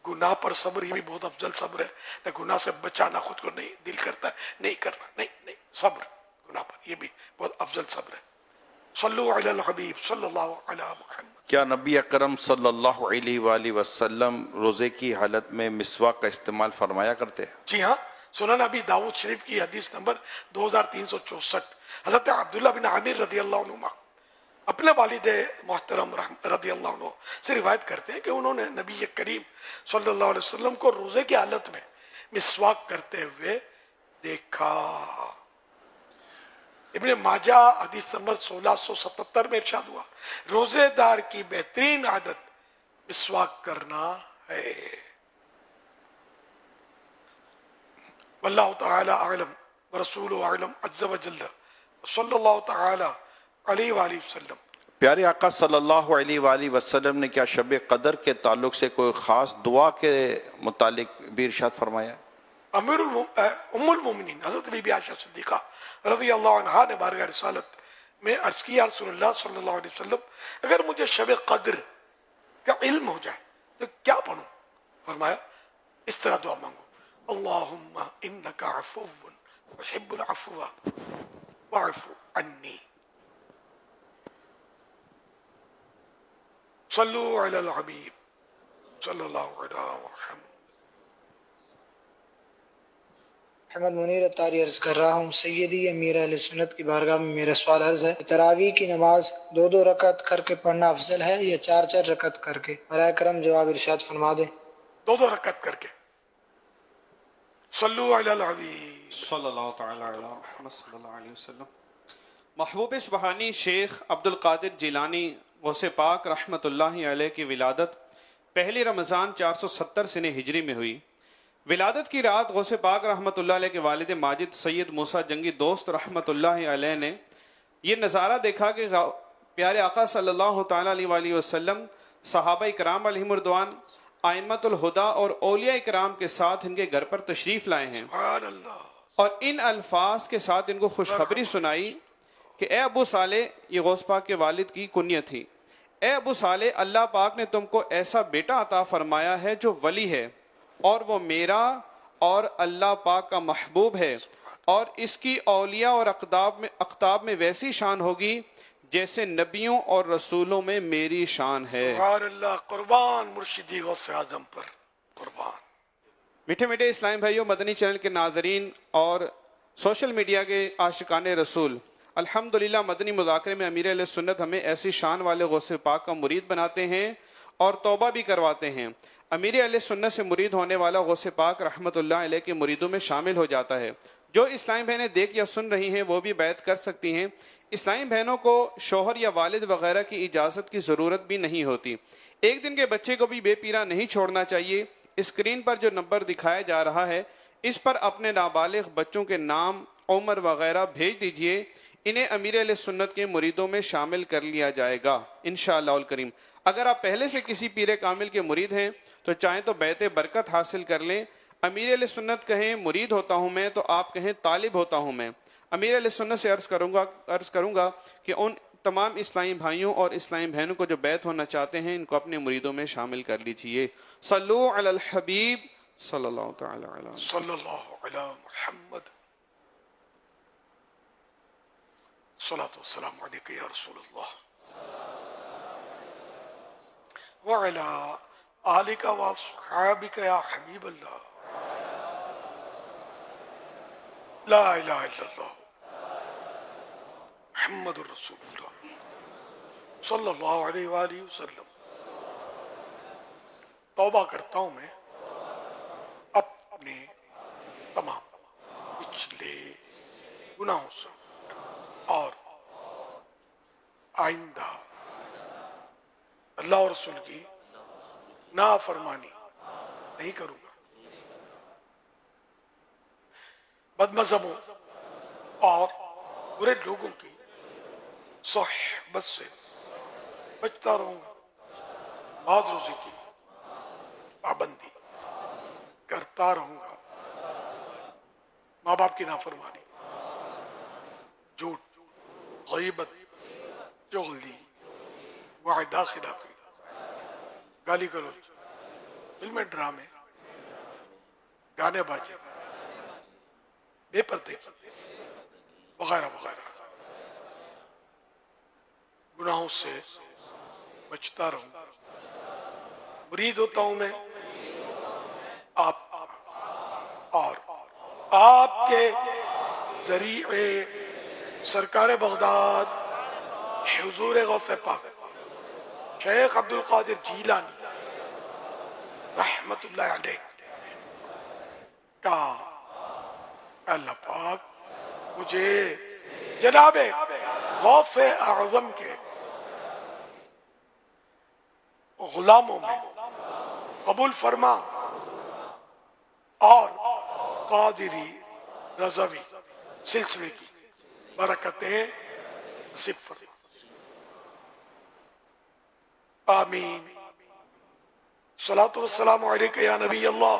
گناہ پر صبر یہ بھی بہت افضل صبر ہے. نہ گناہ سے بچانا خود کو نہیں دل کرتا ہے نہیں کرنا، نہیں صبر گناہ پر یہ بھی بہت افضل صبر ہے. صلو علی الحبیب صلی اللہ علی محمد.
کیا نبی اکرم صلی اللہ علیہ وآلہ وسلم روزے کی حالت میں مسواک کا استعمال فرمایا کرتے ہیں؟
جی ہاں، سنن ابی داؤد شریف کی حدیث نمبر 2364 حضرت عبداللہ بن عامر رضی اللہ عنہ اپنے والد محترم رضی اللہ عنہ سے روایت کرتے ہیں کہ انہوں نے نبی کریم صلی اللہ علیہ وسلم کو روزے کی حالت میں مسواک کرتے ہوئے دیکھا. ابن ماجہ حدیث نمبر 1677 میں ارشاد ہوا روزے دار کی بہترین عادت مسواک کرنا ہے. واللہ تعالی اعلم ورسول اعلم عز وجل صلی اللہ تعالی علیہ وآلہ وسلم.
پیارے آقا صلی اللہ علیہ وآلہ وسلم نے کیا شب قدر کے تعلق سے کوئی خاص دعا کے متعلق بھی ارشاد فرمایا؟
ام المومنین حضرت بی بی عائشہ صدیقہ رضی اللہ عنہا نے بارگاہ رسالت میں عرض کی یا رسول اللہ صلی اللہ علیہ وسلم اگر مجھے شب قدر کا علم ہو جائے تو کیا پڑھوں؟ فرمایا اس طرح دعا مانگو اللہم انکا عفو تحب العفو واعف عنی. صلو علی الحبیب صلی اللہ علیہ وسلم.
احمد منیر اتاری عرض کر رہا ہوں سیدی امیر اہل سنت کی بارگاہ میں میرا سوال عرض ہے تراویح کی نماز 2 رکعت کر کے پڑھنا افضل ہے یا 4 رکعت کر کے؟ برائے کرم جواب ارشاد فرما دیں.
2 رکعت کر کے. صلو علی الحبیب
صلی اللہ تعالی علی محمد صلی اللہ علیہ وسلم. محبوب سبحانی شیخ عبد القادر جیلانی غوث پاک رحمۃ اللہ علیہ کی ولادت پہلی رمضان 470 سنہ ہجری میں ہوئی۔ ولادت کی رات غوث پاک رحمۃ اللہ علیہ کے والد ماجد سید موسیٰ جنگی دوست رحمۃ اللہ علیہ نے یہ نظارہ دیکھا کہ پیارے آقا صلی اللہ تعالیٰ علیہ وآلہ وسلم صحابہ کرام علیہم رضوان ائمۃ الہدیٰ اور اولیاء کرام کے ساتھ ان کے گھر پر تشریف لائے ہیں،
سبحان اللہ.
اور ان الفاظ کے ساتھ ان کو خوشخبری سنائی کہ اے ابو صالح، یہ غوث پاک کے والد کی کنیت تھی، اے ابو صالح، اللہ پاک نے تم کو ایسا بیٹا عطا فرمایا ہے جو ولی ہے، اور وہ میرا اور اللہ پاک کا محبوب ہے، اور اس کی اولیاء اور اقطاب میں ویسی شان ہوگی جیسے نبیوں اور رسولوں میں میری شان ہے۔
سبحان اللہ. قربان مرشدی غوث اعظم پر، قربان.
میٹھے میٹھے اسلام بھائیوں، مدنی چینل کے ناظرین اور سوشل میڈیا کے عاشقان رسول، الحمدللہ مدنی مذاکرے میں امیر اہل سنت ہمیں ایسی شان والے غوث پاک کا مرید بناتے ہیں اور توبہ بھی کرواتے ہیں۔ امیر اہل سنت سے مرید ہونے والا غوث پاک رحمت اللہ علیہ کے مریدوں میں شامل ہو جاتا ہے۔ جو اسلامی بہنیں دیکھ یا سن رہی ہیں وہ بھی بیعت کر سکتی ہیں۔ اسلامی بہنوں کو شوہر یا والد وغیرہ کی اجازت کی ضرورت بھی نہیں ہوتی۔ ایک دن کے بچے کو بھی بے پیرا نہیں چھوڑنا چاہیے۔ اسکرین پر جو نمبر دکھایا جا رہا ہے اس پر اپنے نابالغ بچوں کے نام، عمر وغیرہ بھیج دیجئے، انہیں امیر اہل سنت کے مریدوں میں شامل کر لیا جائے گا انشاءاللہ الکریم۔ اگر آپ پہلے سے کسی پیر کامل کے مرید ہیں تو چاہیں تو بیعت برکت حاصل کر لیں۔ امیر اہل سنت کہیں مرید ہوتا ہوں میں تو آپ کہیں طالب ہوتا ہوں میں۔ امیر اہل سنت سے عرض کروں گا کہ ان تمام اسلامی بھائیوں اور اسلامی بہنوں کو جو بیعت ہونا چاہتے ہیں ان کو اپنے مریدوں میں شامل کر لیجئے۔ صلو علی الحبیب صلی اللہ تعالی علیہ وسلم۔
صلی اللہ علی محمد، صلاۃ والسلام علیک یا رسول اللہ وعلی آلک واصحابک یا حبیب اللہ، لا الہ الا اللہ محمد الرسول اللہ صلی اللہ علیہ وآلہ وسلم۔ توبہ کرتا ہوں میں اپنے تمام پچھلے گناہوں سے اور آئندہ اللہ اور رسول کی نافرمانی نہیں کروں گا، بد مذہبوں اور برے لوگوں کی صحبت سے بچتا رہوں گا، بعض روزے کی پابندی کرتا رہوں گا، ماں باپ کی نافرمانی، جھوٹ، غیبت، چغلی، وعدہ خلافی، گالی گلوچ، فلمیں، ڈرامے، گانے باجے، بے پردے وغیرہ وغیرہ گناہوں سے بچتا رہوں گا۔ مرید ہوتا ہوں میں آپ اور آپ کے ذریعے سرکار بغداد حضور غوث پاک شیخ عبد القادر جیلانی رحمت اللہ علیہ کا اللہ پاک مجھے جناب غوث اعظم کے غلاموں میں قبول فرما اور قادری رضوی سلسلے کی برکتیں نصیب فرما، آمین۔ صلاۃ والسلام علیک یا نبی اللہ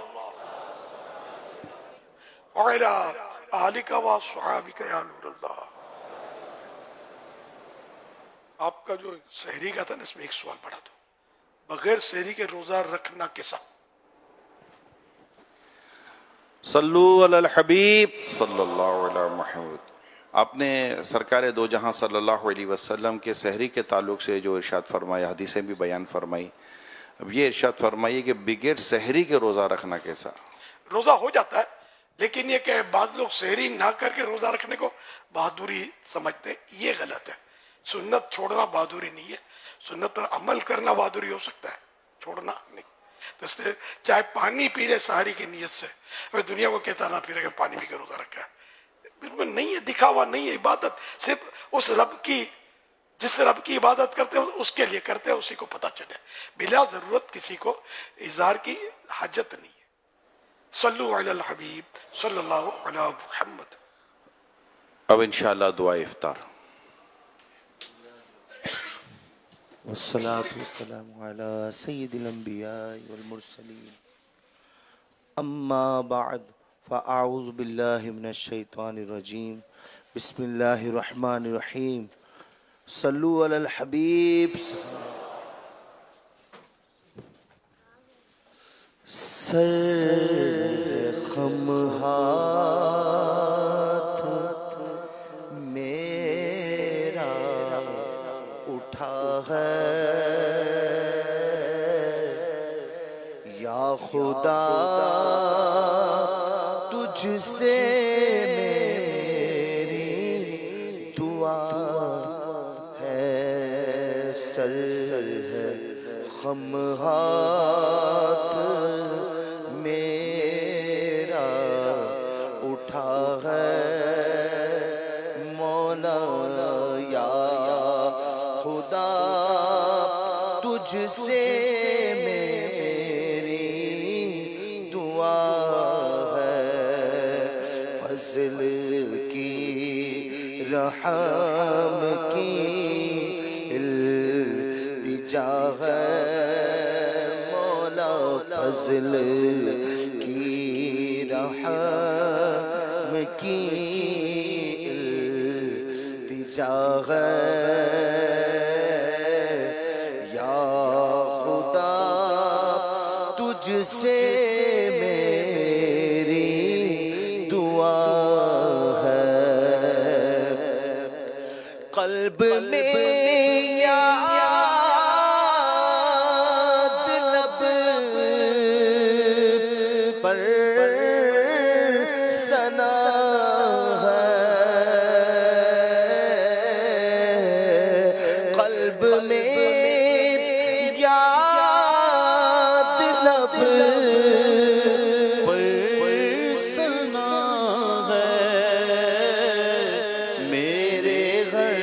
وعلی آلک واصحابک یا نور اللہ۔ آپ کا جو سحری کا تھا نا، اس میں ایک سوال پڑھا دو، بغیر سحری کے روزہ رکھنا کیسا؟
صلو علی الحبیب صلی اللہ علیہ محمد۔ آپ نے سرکار دو جہاں صلی اللہ علیہ وسلم کے سحری کے تعلق سے جو ارشاد فرمایا، حدیثیں بھی بیان فرمائی، اب یہ ارشاد فرمائیے کہ بغیر سحری کے روزہ رکھنا کیسا؟
روزہ ہو جاتا ہے، لیکن یہ کہ بعض لوگ سحری نہ کر کے روزہ رکھنے کو بہادری سمجھتے ہیں، یہ غلط ہے۔ سنت چھوڑنا بہادری نہیں ہے، سنت پر عمل کرنا بہادری ہو سکتا ہے، چھوڑنا نہیں۔ تو اس لیے چاہے پانی پی لے سحری کی نیت سے، ابھی دنیا کو کہتا نہ پی رہے کہ پانی پی کے روزہ رکھا ہے، اس میں نہیں ہے دکھاوا, نہیں ہے عبادت, صرف اس رب کی جس رب کی عبادت کرتے ہیں اس کے لیے کرتے ہیں, اسی کو پتہ چلے, بلا ضرورت کسی کو اظہار کی حاجت نہیں ہے. صلو علی الحبیب صلی اللہ علی محمد.
اب انشاءاللہ دعائے افطار.
والصلاة والسلام على سيد الأنبياء والمرسلين أما بعد فأعوذ بالله من الشيطان الرجيم بسم الله الرحمن الرحيم صلوا على الحبيب سر خم ہاتھ میرا اٹھا ہے یا خدا تجھ سے میری دعا ہے. سر ہے خم ہاتھ میرا اٹھا ہے مولا یا خدا تجھ سے میری دعا ہے. فضل کی رحم کی التجا ہے مولا. فضل کی رحم کی التجا ہے یا خدا تجھ سے میری دعا ہے. قلب میں یاد لب پر ثنا ہے. قلب میں یاد لب پر ثنا ہے. میرے ہر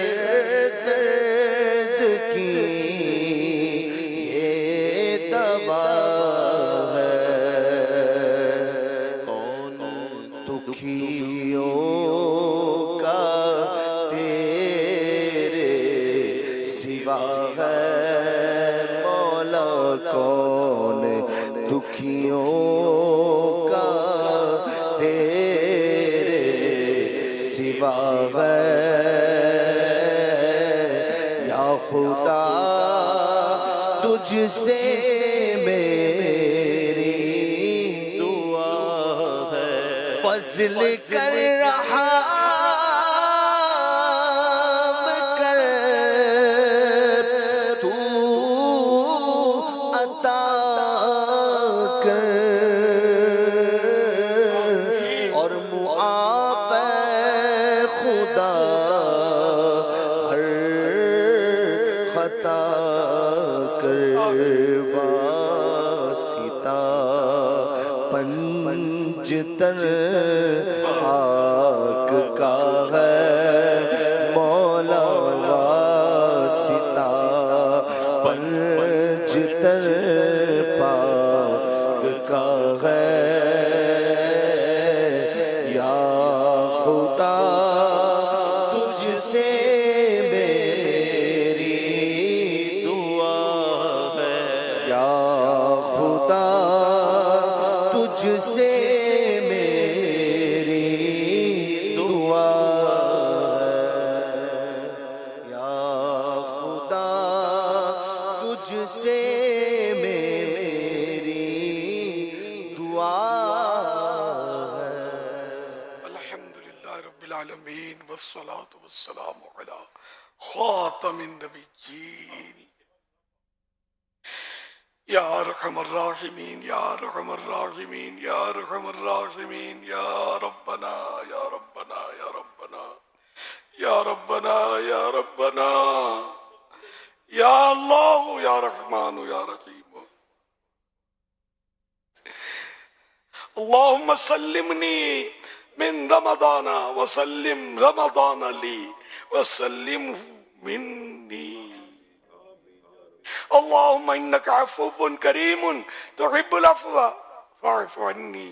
درد کی یہ دوا ہے. کون دکھیوں کا تیرے سوا ہے مولا. کون دکھیوں کا تیرے سوا ہے یا خدا تجھ سے میری دعا ہے. فضل کر رحم کر تو عطا کر اور معاف ہے خدا ہر خطا کر. واسطہ پنجتن پاک کا ہے مولا. واسطہ پنجتن پاک کا ہے یا خدا تجھ سے میری دعا ہے. یا خدا تجھ سے میری دعا ہے. یا خدا تجھ سے میری دعا ہے.
الحمدللہ رب العالمین والصلاة والسلام علی خاتم النبیین. یا ارحم الراحمین یا ارحم الراحمین یا ارحم الراحمین یا ربنا یا ربنا یا ربنا یا ربنا یا ربنا یا اللہ یا رحمان یا رحیم. اللہم سلمنی من رمضان وسلم رمضان لي وسلمه مني اللهم إنك عفو كريم تحب العفو فاعف عني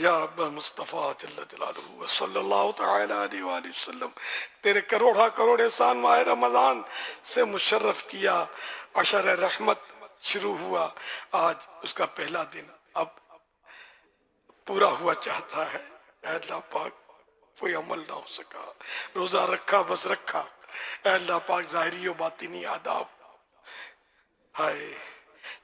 یا رب مصطفیٰ جل جلالہ وصلی اللہ تعالی علیہ وآلہ وسلم، تیرے کروڑا کروڑ احسان ماہ رمضان سے مشرف کیا، عشر رحمت شروع ہوا، آج اس کا پہلا دن اب پورا ہوا چاہتا ہے، اے اللہ پاک کوئی عمل نہ ہو سکا، روزہ رکھا بس رکھا، اے اللہ پاک ظاہری و باطنی آداب، ہائے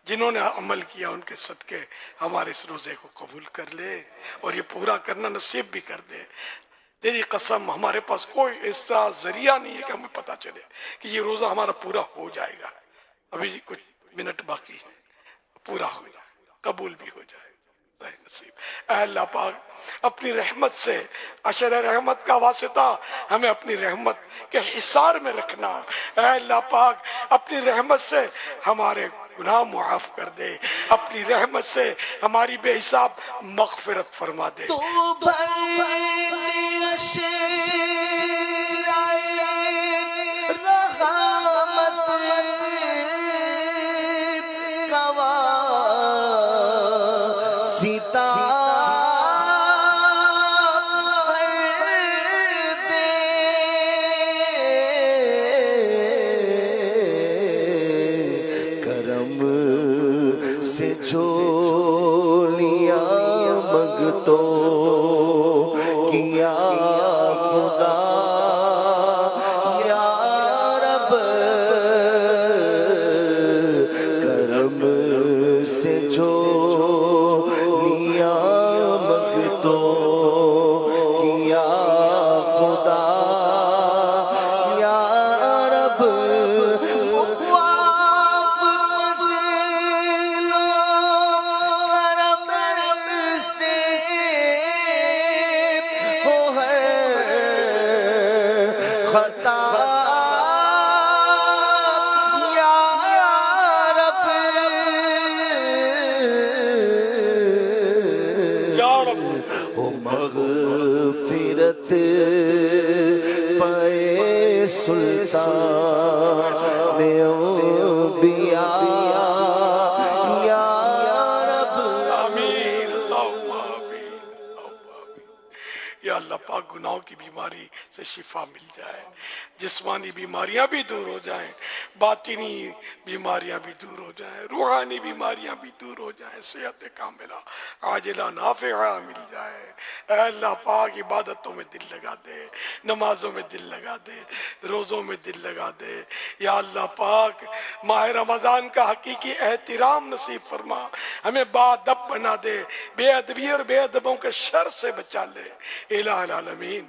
جنہوں نے عمل کیا ان کے صدقے ہمارے اس روزے کو قبول کر لے اور یہ پورا کرنا نصیب بھی کر دے۔ تیری قسم ہمارے پاس کوئی ایسا ذریعہ نہیں ہے کہ ہمیں پتہ چلے کہ یہ روزہ ہمارا پورا ہو جائے گا، ابھی کچھ منٹ باقی ہے، پورا ہو جائے قبول بھی ہو جائے نصیب۔ اے اللہ پاک اپنی رحمت سے عشر رحمت کا واسطہ ہمیں اپنی رحمت کے حصار میں رکھنا، اے اللہ پاک اپنی رحمت سے ہمارے گناہ معاف کر دے، اپنی رحمت سے ہماری بے حساب مغفرت فرما دے۔
جھولیاں مگتو کیا خدا یا رب، کرم سے جھولیاں مگتو کیا خدا یا رب، مغفرت پائے سلطان انبیاء یا رب،
آمین اللہم آمین اللہم آمین۔ یا اللہ پاک گناہوں کی بیماری سے شفا مل جائے، جسمانی بیماریاں بھی دور ہو جائیں، باطنی بیماریاں بھی دور ہو جائیں، روحانی بیماریاں بھی دور ہو جائیں، صحت کاملہ عاجلہ نافعہ مل جائے۔ اے اللہ پاک عبادتوں میں دل لگا دے، نمازوں میں دل لگا دے، روزوں میں دل لگا دے۔ یا اللہ پاک ماہ رمضان کا حقیقی احترام نصیب فرما، ہمیں باادب بنا دے، بے ادبی اور بے ادبوں کے شر سے بچا لے الہ العالمین۔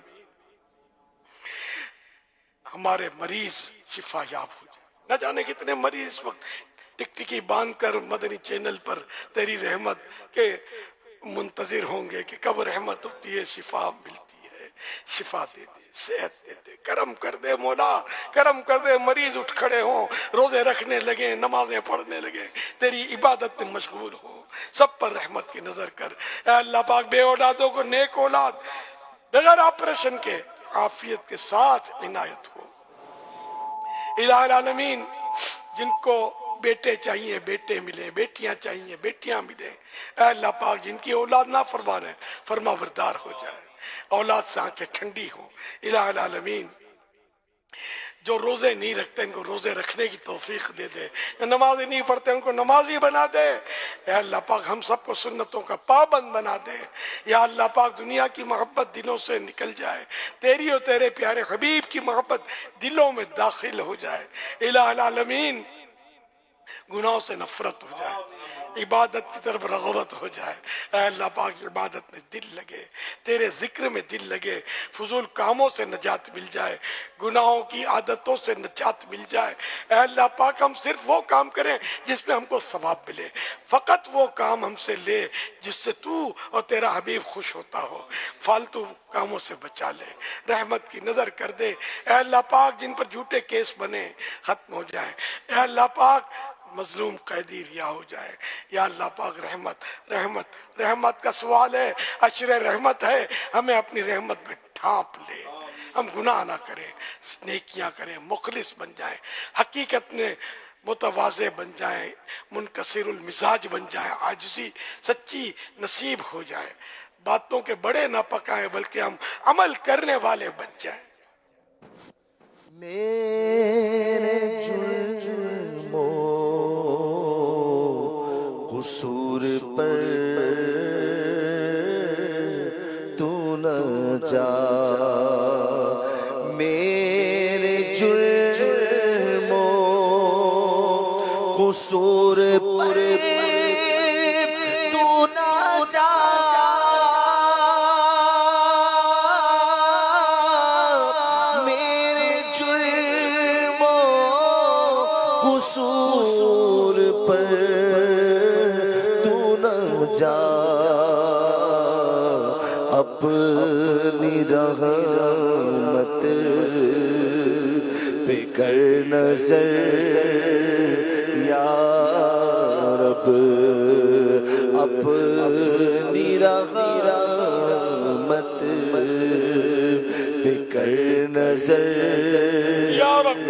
ہمارے مریض شفا یاب ہو جائے، نہ جانے کتنے مریض اس وقت ٹکٹکی باندھ کر مدنی چینل پر تیری رحمت کے منتظر ہوں گے کہ کب رحمت ہوتی ہے، شفا ملتی ہے، شفا دے دے، صحت دے دے، کرم کر دے مولا، کرم کر دے، مریض اٹھ کھڑے ہوں، روزے رکھنے لگیں، نمازیں پڑھنے لگیں، تیری عبادت میں مشغول ہوں، سب پر رحمت کی نظر کر۔ اے اللہ پاک بے اولادوں کو نیک اولاد بغیر آپریشن کے عافیت کے ساتھ عنایت ہو۔ الہ العالمین جن کو بیٹے چاہیے بیٹے ملیں، بیٹیاں چاہیے بیٹیاں ملیں، اے اللہ پاک جن کی اولاد نافرمان ہے فرما بردار ہو جائے، اولاد سے آنکھیں ٹھنڈی ہوں۔ الہ العالمین جو روزے نہیں رکھتے ان کو روزے رکھنے کی توفیق دے دے، جو نمازی نہیں پڑھتے ان کو نمازی بنا دے۔ اے اللہ پاک ہم سب کو سنتوں کا پابند بنا دے۔ یا اللہ پاک دنیا کی محبت دلوں سے نکل جائے، تیری اور تیرے پیارے حبیب کی محبت دلوں میں داخل ہو جائے۔ الہ العالمین گناہوں سے نفرت ہو جائے، عبادت کی طرف رغبت ہو جائے۔ اے اللہ پاک عبادت میں دل لگے، تیرے ذکر میں دل لگے، فضول کاموں سے نجات مل جائے، گناہوں کی عادتوں سے نجات مل جائے۔ اے اللہ پاک ہم صرف وہ کام کریں جس میں ہم کو ثواب ملے، فقط وہ کام ہم سے لے جس سے تو اور تیرا حبیب خوش ہوتا ہو، فالتو کاموں سے بچا لے، رحمت کی نظر کر دے۔ اے اللہ پاک جن پر جھوٹے کیس بنے ختم ہو جائیں۔ اے اللہ پاک مظلوم قیدی رہا ہو جائے. یا اللہ پاک رحمت رحمت رحمت کا سوال ہے, عشر رحمت ہے, ہمیں اپنی رحمت میں ڈھانپ لے, ہم گناہ نہ کریں, نیکیاں کریں, مخلص بن جائیں, حقیقت میں متواضع بن جائیں, منکسر المزاج بن جائیں, عاجزی سچی نصیب ہو جائے, باتوں کے بڑے نہ پکائیں بلکہ ہم عمل کرنے والے بن جائیں.
میرے جرموں قصور پر تو نہ جا, میرے جرموں قصور پر تو نہ جا, قصور پر تو نہ جا, اپنی رحمت پہ کر نظر یا رب, اپنی رحمت پہ کر نظر
یا رب,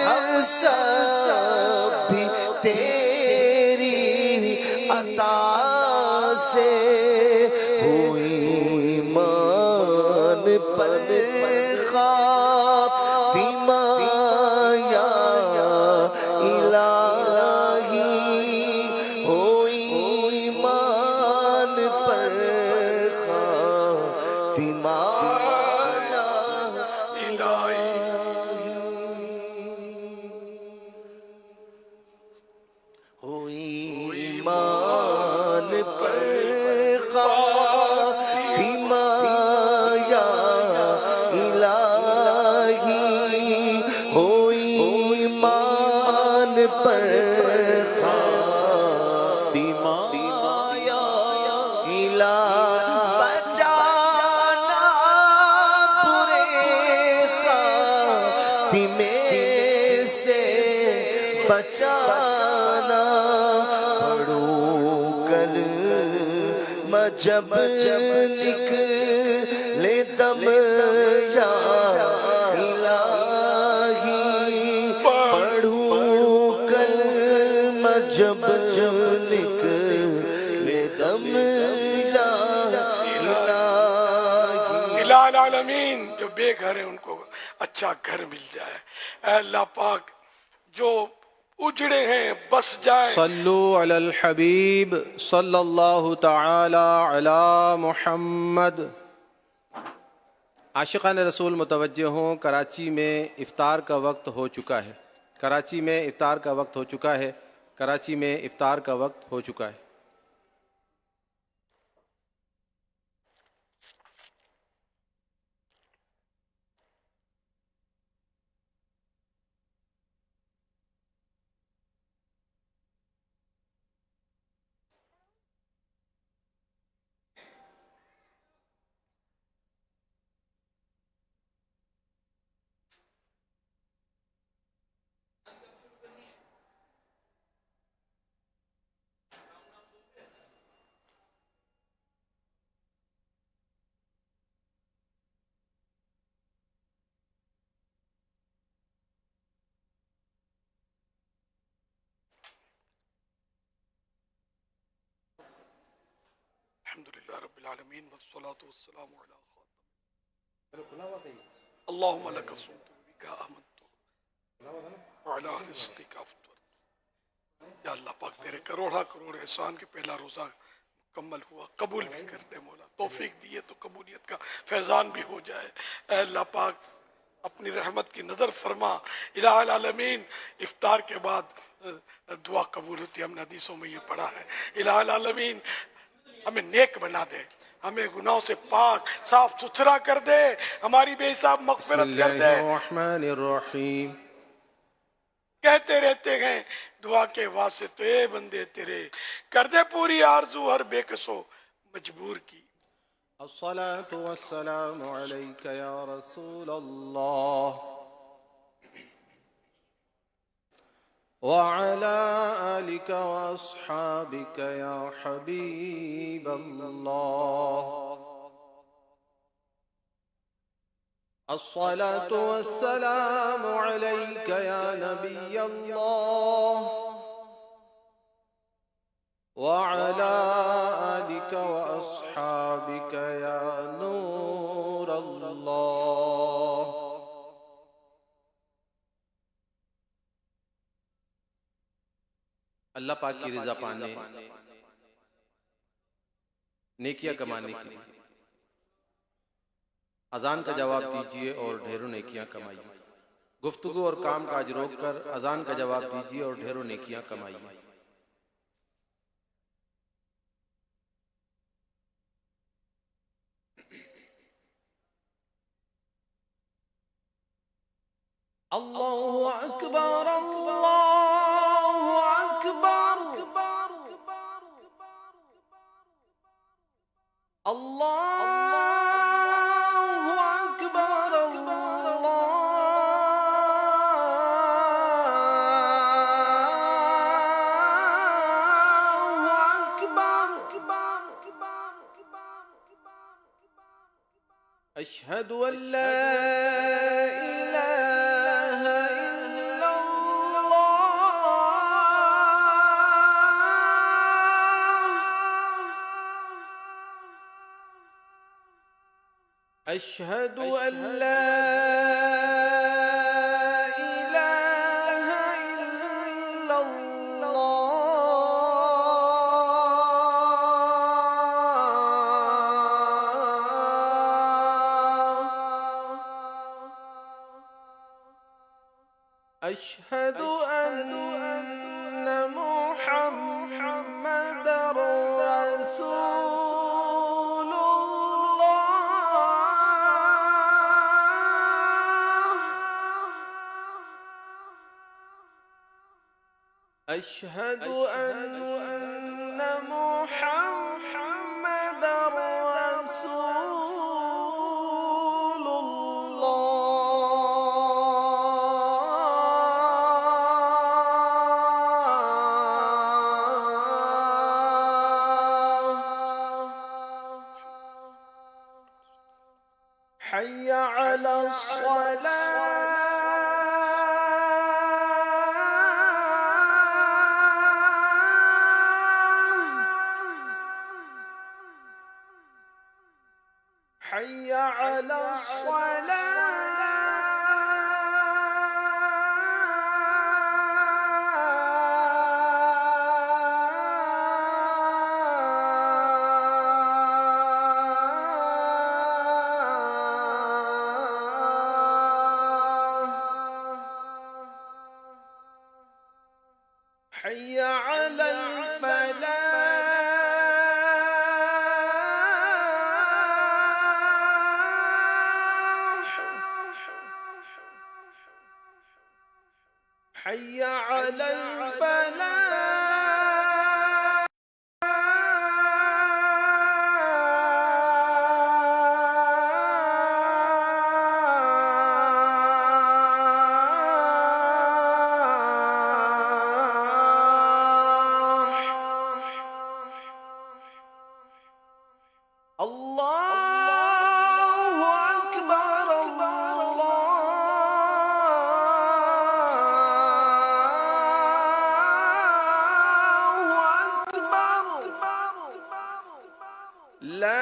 ہم سب بھی تیری عطا سے ہوئی ایمان پر خاتمہ یا الہی, ہوئی ایمان پر خاتمہ بچانا, پڑھوں کلمہ جب نکلے دم یا الہی, پڑھوں کلمہ جب نکلے دم یا الہی.
الہ العالمین جو بے گھر ہیں ان کو اچھا گھر مل جائے. اے اللہ پاک جو اجڑے ہیں بس جائیں.
صلو علی الحبیب صلی اللہ تعالی علی محمد. عاشقان رسول متوجہ ہوں, کراچی میں افطار کا وقت ہو چکا ہے, کراچی میں افطار کا وقت ہو چکا ہے, کراچی میں افطار کا وقت ہو چکا ہے.
الحمدللہ رب العالمین والصلاة والسلام علی خاتم. اللہم لک صمت بک آمنت وعلی رزقک افطرت. یا اللہ پاک تیرے کروڑا کروڑ احسان کے پہلا روزہ مکمل ہوا, قبول بھی کر دے مولا, توفیق دیے تو قبولیت کا فیضان بھی ہو جائے. اے اللہ پاک اپنی رحمت کی نظر فرما. الہ العالمین افطار کے بعد دعا قبول ہوتی ہے, ہم نے حدیثوں میں یہ پڑھا ہے. الہ العالمین ہمیں نیک بنا دے, ہمیں گناہوں سے پاک صاف ستھرا کر دے، ہماری بے حساب
بسم
مغفرت کر
اللہ
دے۔
الرحمن الرحیم
کہتے رہتے ہیں دعا کے واسطے، اے بندے تیرے کر دے پوری آرزو ہر بے کسو مجبور کی۔
الصلاة والسلام عليك يا رسول الله وعلى آلك وأصحابك يا حبيب الله الصلاة والسلام عليك يا نبي الله وعلى آلك وأصحابك يا نور الله اللہ پاک کی رضا پانے، نیکیاں کمانے کے لیے اذان کا جواب دیجئے اور ڈھیروں نیکیاں کمائیے۔ گفتگو اور کام کاج روک کر اذان کا جواب دیجئے اور ڈھیروں نیکیاں کمائیے۔ اللہ اکبر اللہ اکبر اللہ اکبر اللہ اکبر اشہد ان لا الہ الا اللہ اشہد ان لا الہ الا اللہ اشہد ان محمد رسول اللہ اشہد ان محمد رسول اللہ حي على الصلاة حي على حي على الفلاح حي على الفلاح اللہ اکبر اللہ اکبر لا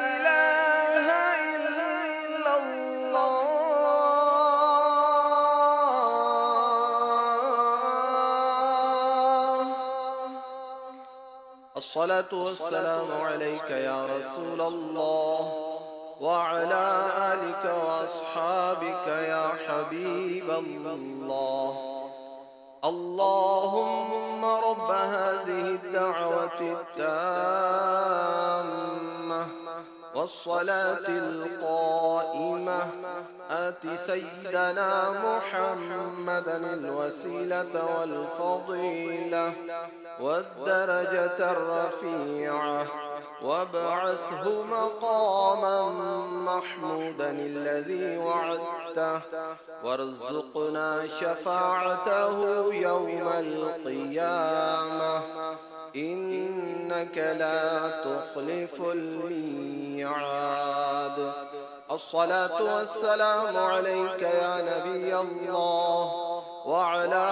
الہ الا اللہ الصلاة والسلام عليك يا رسول الله وعلى آلك وأصحابك يا حبيب الله اللهم رب هذه الدعوة التامة والصلاة القائمة آت سيدنا محمدا الوسيلة والفضيلة والدرجة الرفيعة وابعثه مقاما محمودا الذي وعدته وارزقنا شفاعته يوم القيامة إنك لا تخلف الميعاد. الصلاة والسلام عليك يا نبي الله وعلى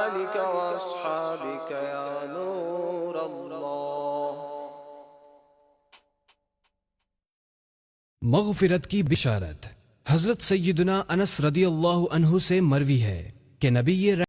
آلك وأصحابك يا نور الله.
مغفرت کی بشارت حضرت سیدنا انس رضی اللہ عنہ سے مروی ہے کہ نبی